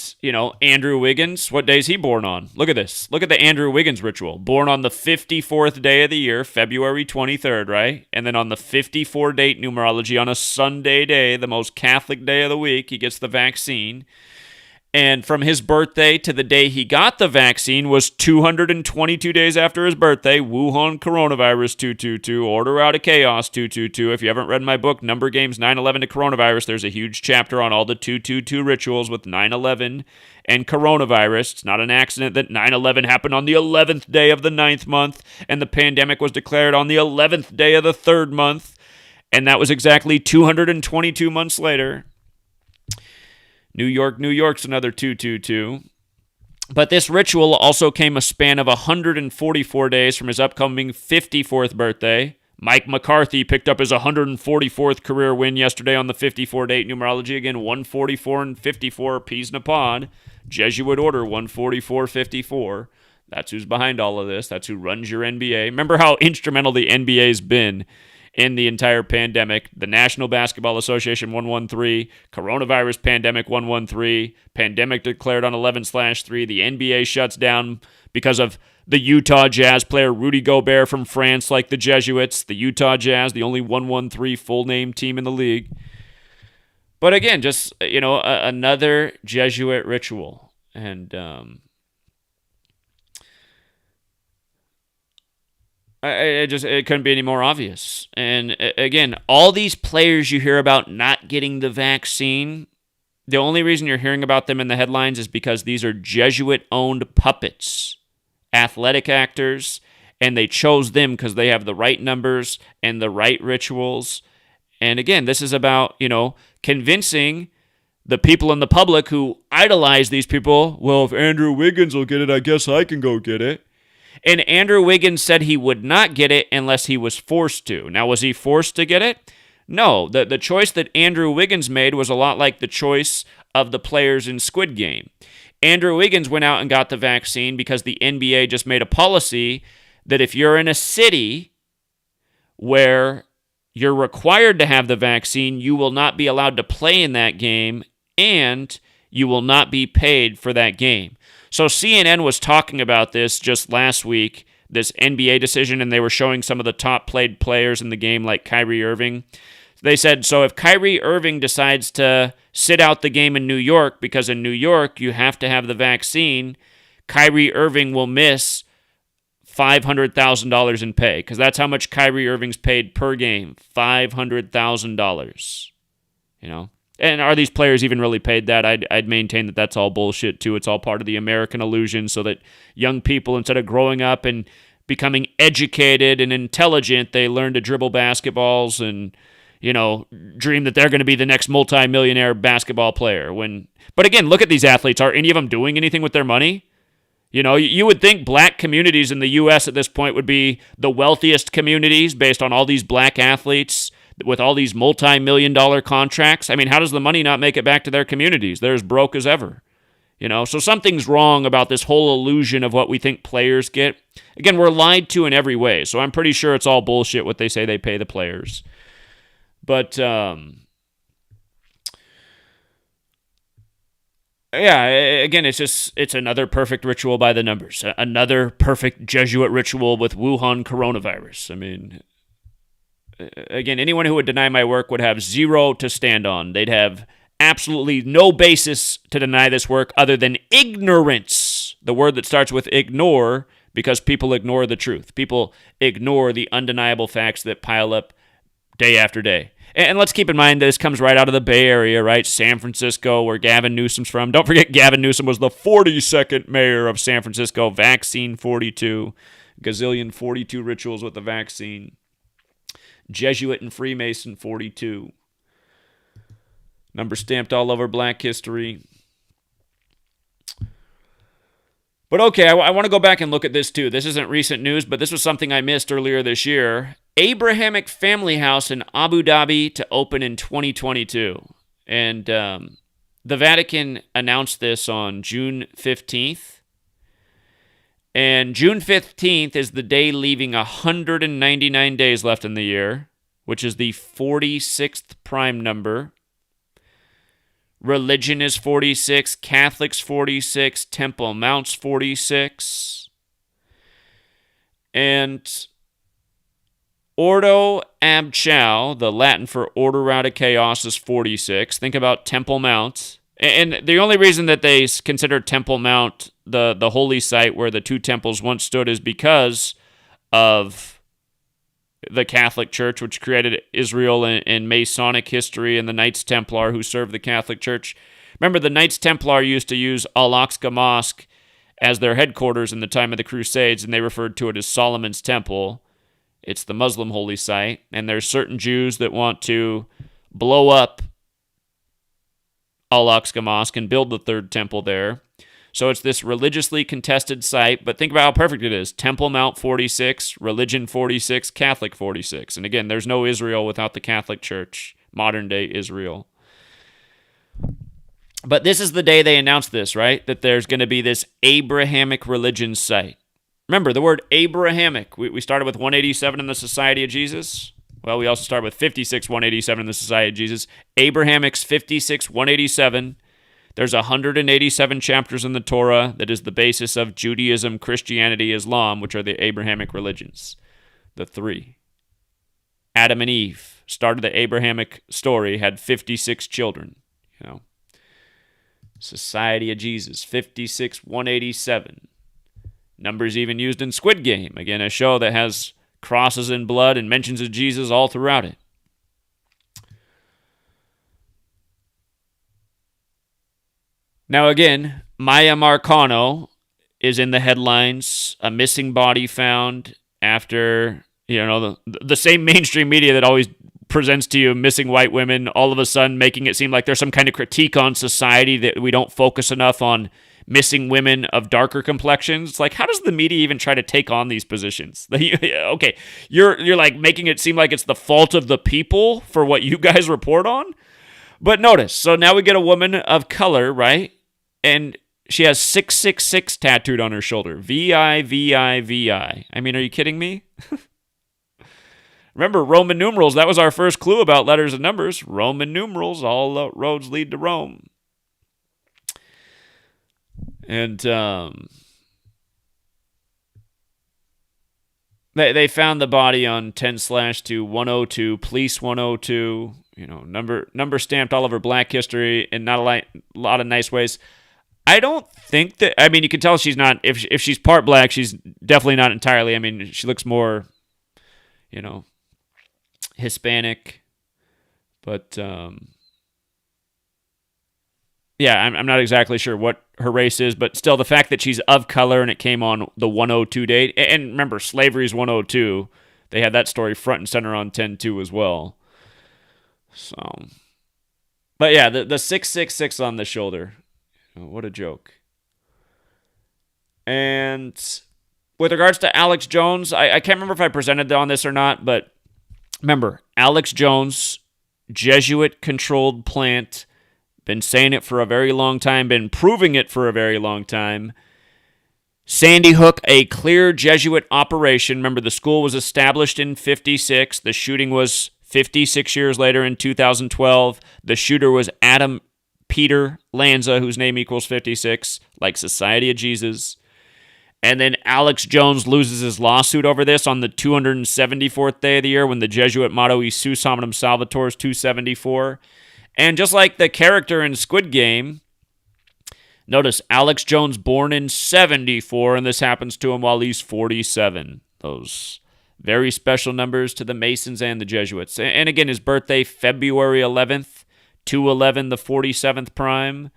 Andrew Wiggins, what day is he born on? Look at this. Look at the Andrew Wiggins ritual. Born on the 54th day of the year, February 23rd, right? And then on the 54 date numerology, on a Sunday day, the most Catholic day of the week, he gets the vaccine. And from his birthday to the day he got the vaccine was 222 days after his birthday. Wuhan coronavirus 222. Order out of chaos 222. If you haven't read my book, Number Games 9/11 to Coronavirus, there's a huge chapter on all the 222 rituals with 9/11 and coronavirus. It's not an accident that 9/11 happened on the 11th day of the 9th month and the pandemic was declared on the 11th day of the 3rd month. And that was exactly 222 months later. New York's another 222. But this ritual also came a span of 144 days from his upcoming 54th birthday. Mike McCarthy picked up his 144th career win yesterday on the 54-date numerology. Again, 144 and 54, peas in a pod. Jesuit order 144-54. That's who's behind all of this. That's who runs your NBA. Remember how instrumental the NBA's been in the entire pandemic. The National Basketball Association 113, coronavirus pandemic 113, pandemic declared on 11/3. The NBA shuts down because of the Utah Jazz player Rudy Gobert from France, like the Jesuits. The Utah Jazz, the only 113 full-name team in the league. But again, just, another Jesuit ritual. And it couldn't be any more obvious. And again, all these players you hear about not getting the vaccine, the only reason you're hearing about them in the headlines is because these are Jesuit-owned puppets, athletic actors, and they chose them because they have the right numbers and the right rituals. And again, this is about, convincing the people in the public who idolize these people, well, if Andrew Wiggins will get it, I guess I can go get it. And Andrew Wiggins said he would not get it unless he was forced to. Now, was he forced to get it? No. The choice that Andrew Wiggins made was a lot like the choice of the players in Squid Game. Andrew Wiggins went out and got the vaccine because the NBA just made a policy that if you're in a city where you're required to have the vaccine, you will not be allowed to play in that game and you will not be paid for that game. So CNN was talking about this just last week, this NBA decision, and they were showing some of the top played players in the game, like Kyrie Irving. They said, so if Kyrie Irving decides to sit out the game in New York, because in New York you have to have the vaccine, Kyrie Irving will miss $500,000 in pay, because that's how much Kyrie Irving's paid per game, $500,000. You know, and are these players even really paid that? I'd maintain that that's all bullshit too. It's all part of the American illusion, so that young people, instead of growing up and becoming educated and intelligent, they learn to dribble basketballs and, you know, dream that they're going to be the next multi-millionaire basketball player. But again, look at these athletes. Are any of them doing anything with their money? You know, you would think black communities in the U.S. at this point would be the wealthiest communities based on all these black athletes with all these multi-million-dollar contracts. I mean, how does the money not make it back to their communities? They're as broke as ever. You know, so something's wrong about this whole illusion of what we think players get. Again, we're lied to in every way, so I'm pretty sure it's all bullshit what they say they pay the players. But, yeah, again, it's another perfect ritual by the numbers. Another perfect Jesuit ritual with Wuhan coronavirus. I mean, again, anyone who would deny my work would have zero to stand on. They'd have absolutely no basis to deny this work other than ignorance. The word that starts with ignore, because people ignore the truth. People ignore the undeniable facts that pile up day after day. And let's keep in mind this comes right out of the Bay Area, right? San Francisco, where Gavin Newsom's from. Don't forget Gavin Newsom was the 42nd mayor of San Francisco. Vaccine 42. Gazillion 42 rituals with the vaccine. Jesuit and Freemason 42. Number stamped all over Black history. But okay, I want to go back and look at this too. This isn't recent news, but this was something I missed earlier this year. Abrahamic family house in Abu Dhabi to open in 2022. And the Vatican announced this on June 15th. And June 15th is the day leaving 199 days left in the year, which is the 46th prime number. Religion is 46, Catholics 46, Temple Mount's 46. And Ordo Ab Chao, the Latin for Order Out of Chaos, is 46. Think about Temple Mount. And the only reason that they consider Temple Mount the holy site where the two temples once stood is because of the Catholic Church, which created Israel in Masonic history, and the Knights Templar who served the Catholic Church. Remember, the Knights Templar used to use Al-Aqsa Mosque as their headquarters in the time of the Crusades, and they referred to it as Solomon's Temple. It's the Muslim holy site, and there's certain Jews that want to blow up Al-Aqsa Mosque and build the third temple there. So it's this religiously contested site, but think about how perfect it is. Temple Mount 46, religion 46, Catholic 46. And again, there's no Israel without the Catholic Church, modern day Israel. But this is the day they announced this, right? That there's going to be this Abrahamic religion site. Remember, the word Abrahamic. We started with 187 in the Society of Jesus. Well, we also start with 56, 187 in the Society of Jesus. Abrahamic's 56, 187. There's 187 chapters in the Torah that is the basis of Judaism, Christianity, Islam, which are the Abrahamic religions. The three. Adam and Eve started the Abrahamic story, had 56 children. You know, Society of Jesus, 56, 187. Numbers even used in Squid Game. Again, a show that has crosses in blood and mentions of Jesus all throughout it. Now again, Miya Marcado is in the headlines. A missing body found after, the same mainstream media that always presents to you missing white women, all of a sudden making it seem like there's some kind of critique on society that we don't focus enough on missing women of darker complexions. It's like, how does the media even try to take on these positions? Okay, you're like making it seem like it's the fault of the people for what you guys report on? But notice, so now we get a woman of color, right? And she has 666 tattooed on her shoulder. VIVIVI. I mean, are you kidding me? Remember, Roman numerals, that was our first clue about letters and numbers. Roman numerals, all roads lead to Rome. And They found the body on 10/2/102, Police 102. Number stamped all over Black history in not a lot of nice ways. I don't think that. I mean, you can tell she's not. If she's part Black, she's definitely not entirely. I mean, she looks more, Hispanic. But yeah, I'm not exactly sure what her race is, but still, the fact that she's of color and it came on the 102 date, and remember, slavery is 102. They had that story front and center on 10/2 as well. So, but yeah, the 666 on the shoulder, what a joke. And with regards to Alex Jones, I can't remember if I presented on this or not, but remember, Alex Jones, Jesuit-controlled plant. Been saying it for a very long time, been proving it for a very long time. Sandy Hook, a clear Jesuit operation. Remember, the school was established in 56. The shooting was 56 years later in 2012. The shooter was Adam Peter Lanza, whose name equals 56, like Society of Jesus. And then Alex Jones loses his lawsuit over this on the 274th day of the year when the Jesuit motto, Isus Hominum Salvator, is 274. And just like the character in Squid Game, notice Alex Jones born in 74, and this happens to him while he's 47. Those very special numbers to the Masons and the Jesuits. And again, his birthday, February 11th, 211, the 47th prime.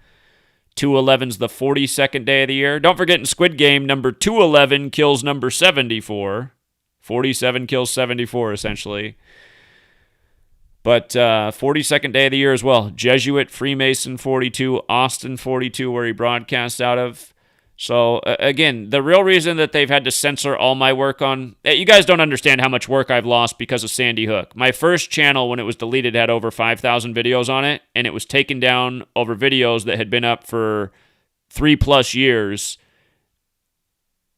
211's the 42nd day of the year. Don't forget in Squid Game, number 211 kills number 74. 47 kills 74, essentially. But 42nd day of the year as well. Jesuit, Freemason 42, Austin 42, where he broadcasts out of. So, again, the real reason that they've had to censor all my work on... You guys don't understand how much work I've lost because of Sandy Hook. My first channel, when it was deleted, had over 5,000 videos on it, and it was taken down over videos that had been up for 3+ years.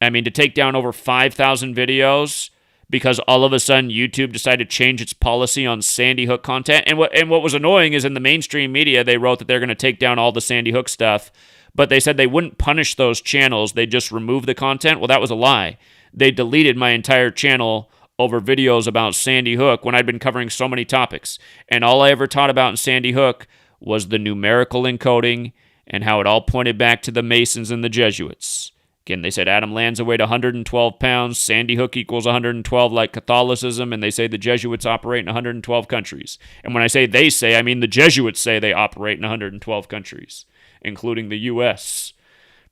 I mean, to take down over 5,000 videos... because all of a sudden YouTube decided to change its policy on Sandy Hook content. And what was annoying is in the mainstream media, they wrote that they're going to take down all the Sandy Hook stuff, but they said they wouldn't punish those channels. They just remove the content. Well, that was a lie. They deleted my entire channel over videos about Sandy Hook when I'd been covering so many topics. And all I ever taught about in Sandy Hook was the numerical encoding and how it all pointed back to the Masons and the Jesuits. Again, they said Adam Lanza weighed 112 pounds, Sandy Hook equals 112 like Catholicism, and they say the Jesuits operate in 112 countries. And when I say they say, I mean the Jesuits say they operate in 112 countries, including the U.S.,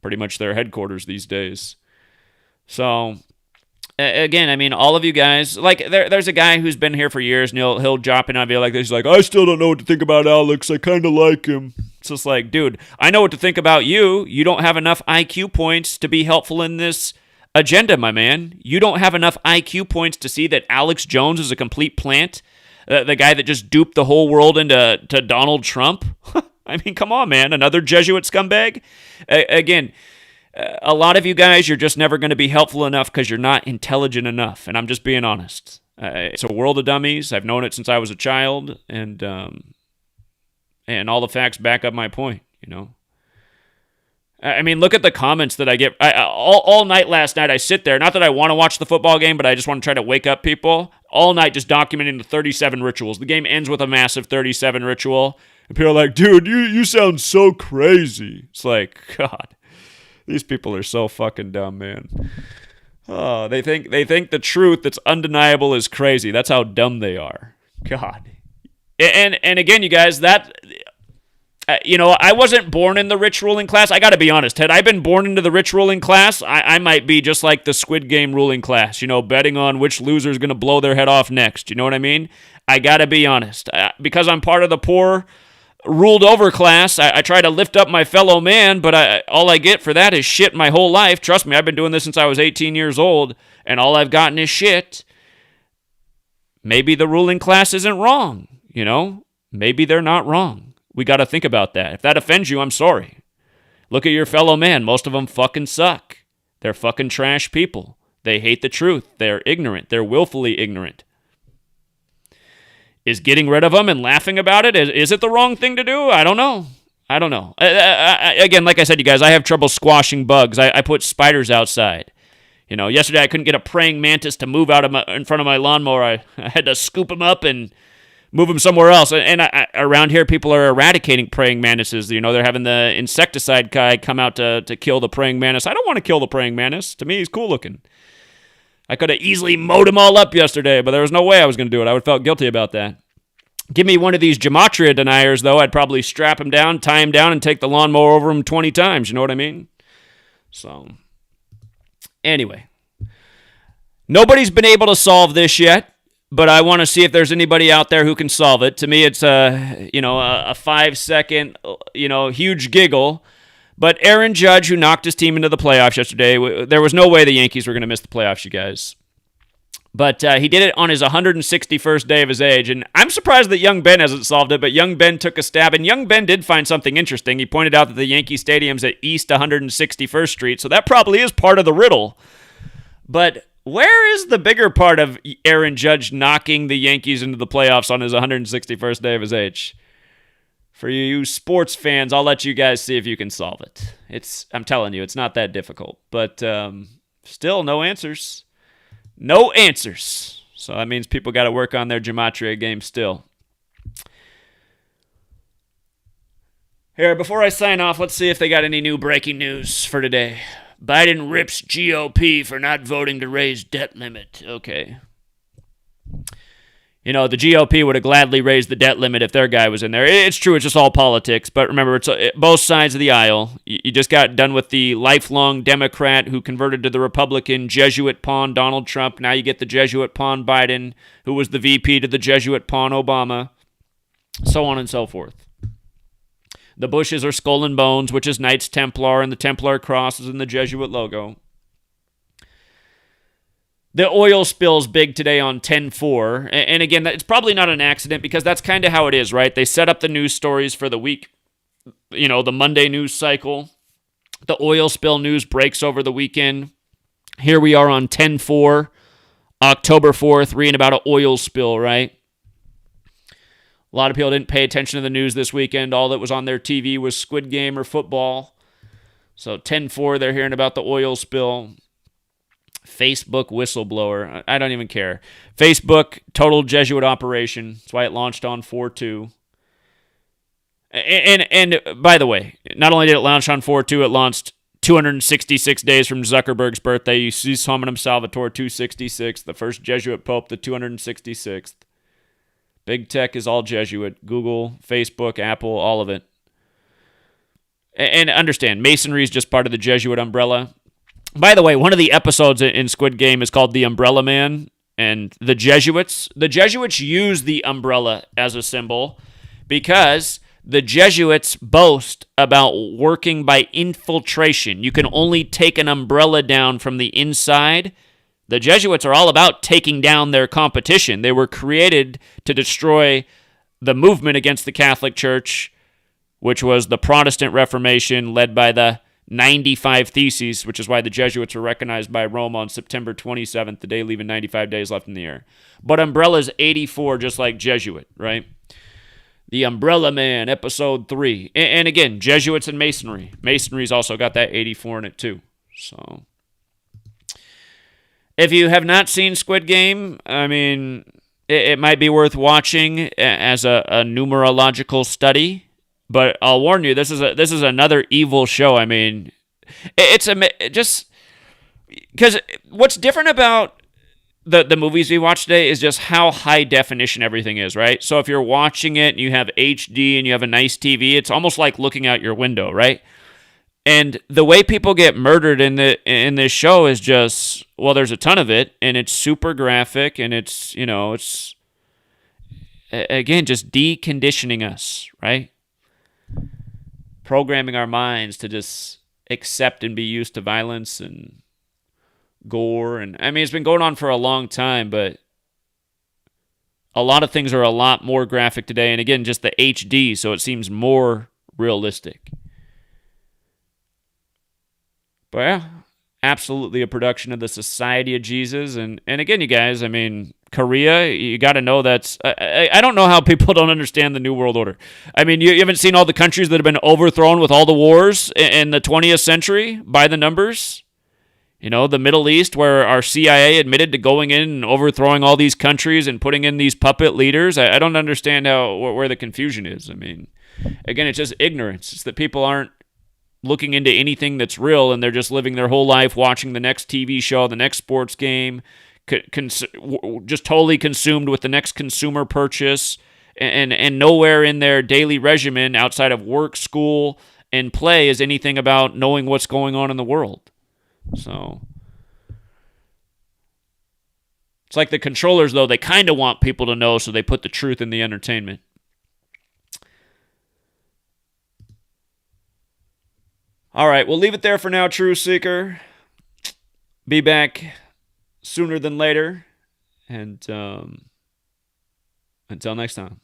pretty much their headquarters these days. So, again, I mean, all of you guys, like, there's a guy who's been here for years, and he'll drop in on a video like this, he's like, I still don't know what to think about Alex, I kind of like him. It's just like, dude, I know what to think about you. You don't have enough IQ points to be helpful in this agenda, my man. You don't have enough IQ points to see that Alex Jones is a complete plant, the guy that just duped the whole world into Donald Trump. I mean, come on, man, another Jesuit scumbag? Again, a lot of you guys, you're just never going to be helpful enough because you're not intelligent enough, and I'm just being honest. It's a world of dummies. I've known it since I was a child, and all the facts back up my point, you know. I mean, look at the comments that I get. All night last night, I sit there. Not that I want to watch the football game, but I just want to try to wake up people. All night just documenting the 37 rituals. The game ends with a massive 37 ritual. And people are like, dude, you sound so crazy. It's like, God, these people are so fucking dumb, man. Oh, they think the truth that's undeniable is crazy. That's how dumb they are. God. And again, you guys, that... I wasn't born in the rich ruling class. I got to be honest. Had I been born into the rich ruling class, I might be just like the Squid Game ruling class, betting on which loser is going to blow their head off next. You know what I mean? I got to be honest. Because I'm part of the poor, ruled over class, I try to lift up my fellow man, but all I get for that is shit my whole life. Trust me, I've been doing this since I was 18 years old, and all I've gotten is shit. Maybe the ruling class isn't wrong, Maybe they're not wrong. We got to think about that. If that offends you, I'm sorry. Look at your fellow man. Most of them fucking suck. They're fucking trash people. They hate the truth. They're ignorant. They're willfully ignorant. Is getting rid of them and laughing about it, is it the wrong thing to do? I don't know. Again, like I said, you guys, I have trouble squashing bugs. I put spiders outside. Yesterday I couldn't get a praying mantis to move out in front of my lawnmower. I had to scoop him up and move them somewhere else. And around here, people are eradicating praying mantises. They're having the insecticide guy come out to kill the praying mantis. I don't want to kill the praying mantis. To me, he's cool looking. I could have easily mowed them all up yesterday, but there was no way I was going to do it. I would have felt guilty about that. Give me one of these gematria deniers, though. I'd probably strap him down, tie him down, and take the lawnmower over him 20 times. You know what I mean? So, anyway. Nobody's been able to solve this yet, but I want to see if there's anybody out there who can solve it. To me, it's a 5-second, huge giggle. But Aaron Judge, who knocked his team into the playoffs yesterday, there was no way the Yankees were going to miss the playoffs, you guys. But he did it on his 161st day of his age, and I'm surprised that Young Ben hasn't solved it, but Young Ben took a stab, and Young Ben did find something interesting. He pointed out that the Yankee Stadium's at East 161st Street, so that probably is part of the riddle. But where is the bigger part of Aaron Judge knocking the Yankees into the playoffs on his 161st day of his age? For you sports fans, I'll let you guys see if you can solve it. I'm telling you, it's not that difficult. But still, no answers. No answers. So that means people got to work on their gematria game still. Here, before I sign off, let's see if they got any new breaking news for today. Biden rips GOP for not voting to raise debt limit. Okay. The GOP would have gladly raised the debt limit if their guy was in there. It's true, it's just all politics. But remember, it's both sides of the aisle. You just got done with the lifelong Democrat who converted to the Republican Jesuit pawn Donald Trump. Now you get the Jesuit pawn Biden, who was the VP to the Jesuit pawn Obama. So on and so forth. The Bushes are Skull and Bones, which is Knights Templar, and the Templar cross is in the Jesuit logo. The oil spill's big today on 10-4. And again, it's probably not an accident because that's kind of how it is, right? They set up the news stories for the week, the Monday news cycle. The oil spill news breaks over the weekend. Here we are on 10-4, October 4th, reading about an oil spill, right? A lot of people didn't pay attention to the news this weekend. All that was on their TV was Squid Game or football. So 10-4, they're hearing about the oil spill. Facebook whistleblower. I don't even care. Facebook, total Jesuit operation. That's why it launched on 4/2. And by the way, not only did it launch on 4/2, it launched 266 days from Zuckerberg's birthday. You see Hominum Salvator 266, the first Jesuit pope, the 266th. Big tech is all Jesuit. Google, Facebook, Apple, all of it. And understand, Masonry is just part of the Jesuit umbrella. By the way, one of the episodes in Squid Game is called The Umbrella Man, and the Jesuits use the umbrella as a symbol because the Jesuits boast about working by infiltration. You can only take an umbrella down from the inside. The Jesuits are all about taking down their competition. They were created to destroy the movement against the Catholic Church, which was the Protestant Reformation led by the 95 Theses, which is why the Jesuits were recognized by Rome on September 27th, the day leaving 95 days left in the year. But Umbrella's 84, just like Jesuit, right? The Umbrella Man, episode 3. And again, Jesuits and Masonry. Masonry's also got that 84 in it too. So, if you have not seen Squid Game, I mean, it might be worth watching as a numerological study. But I'll warn you, this is another evil show. I mean, just because what's different about the movies we watch today is just how high definition everything is, right? So if you're watching it and you have HD and you have a nice TV, it's almost like looking out your window, right? And the way people get murdered in this show is just, well, there's a ton of it, and it's super graphic, and it's again just deconditioning us, right? Programming our minds to just accept and be used to violence and gore. And I mean, it's been going on for a long time, but a lot of things are a lot more graphic today. And again, just the HD, so it seems more realistic. But yeah, absolutely a production of the Society of Jesus. And again, you guys, I mean, Korea, you got to know that's... I don't know how people don't understand the New World Order. I mean, you haven't seen all the countries that have been overthrown with all the wars in the 20th century by the numbers? You know, the Middle East, where our CIA admitted to going in and overthrowing all these countries and putting in these puppet leaders. I don't understand where the confusion is. I mean, again, it's just ignorance. It's that people aren't looking into anything that's real, and they're just living their whole life watching the next TV show, the next sports game, just totally consumed with the next consumer purchase, and nowhere in their daily regimen outside of work, school, and play is anything about knowing what's going on in the world. So it's like the controllers, though, they kind of want people to know, so they put the truth in the entertainment. All right, we'll leave it there for now, Truth Seeker. Be back sooner than later. And until next time.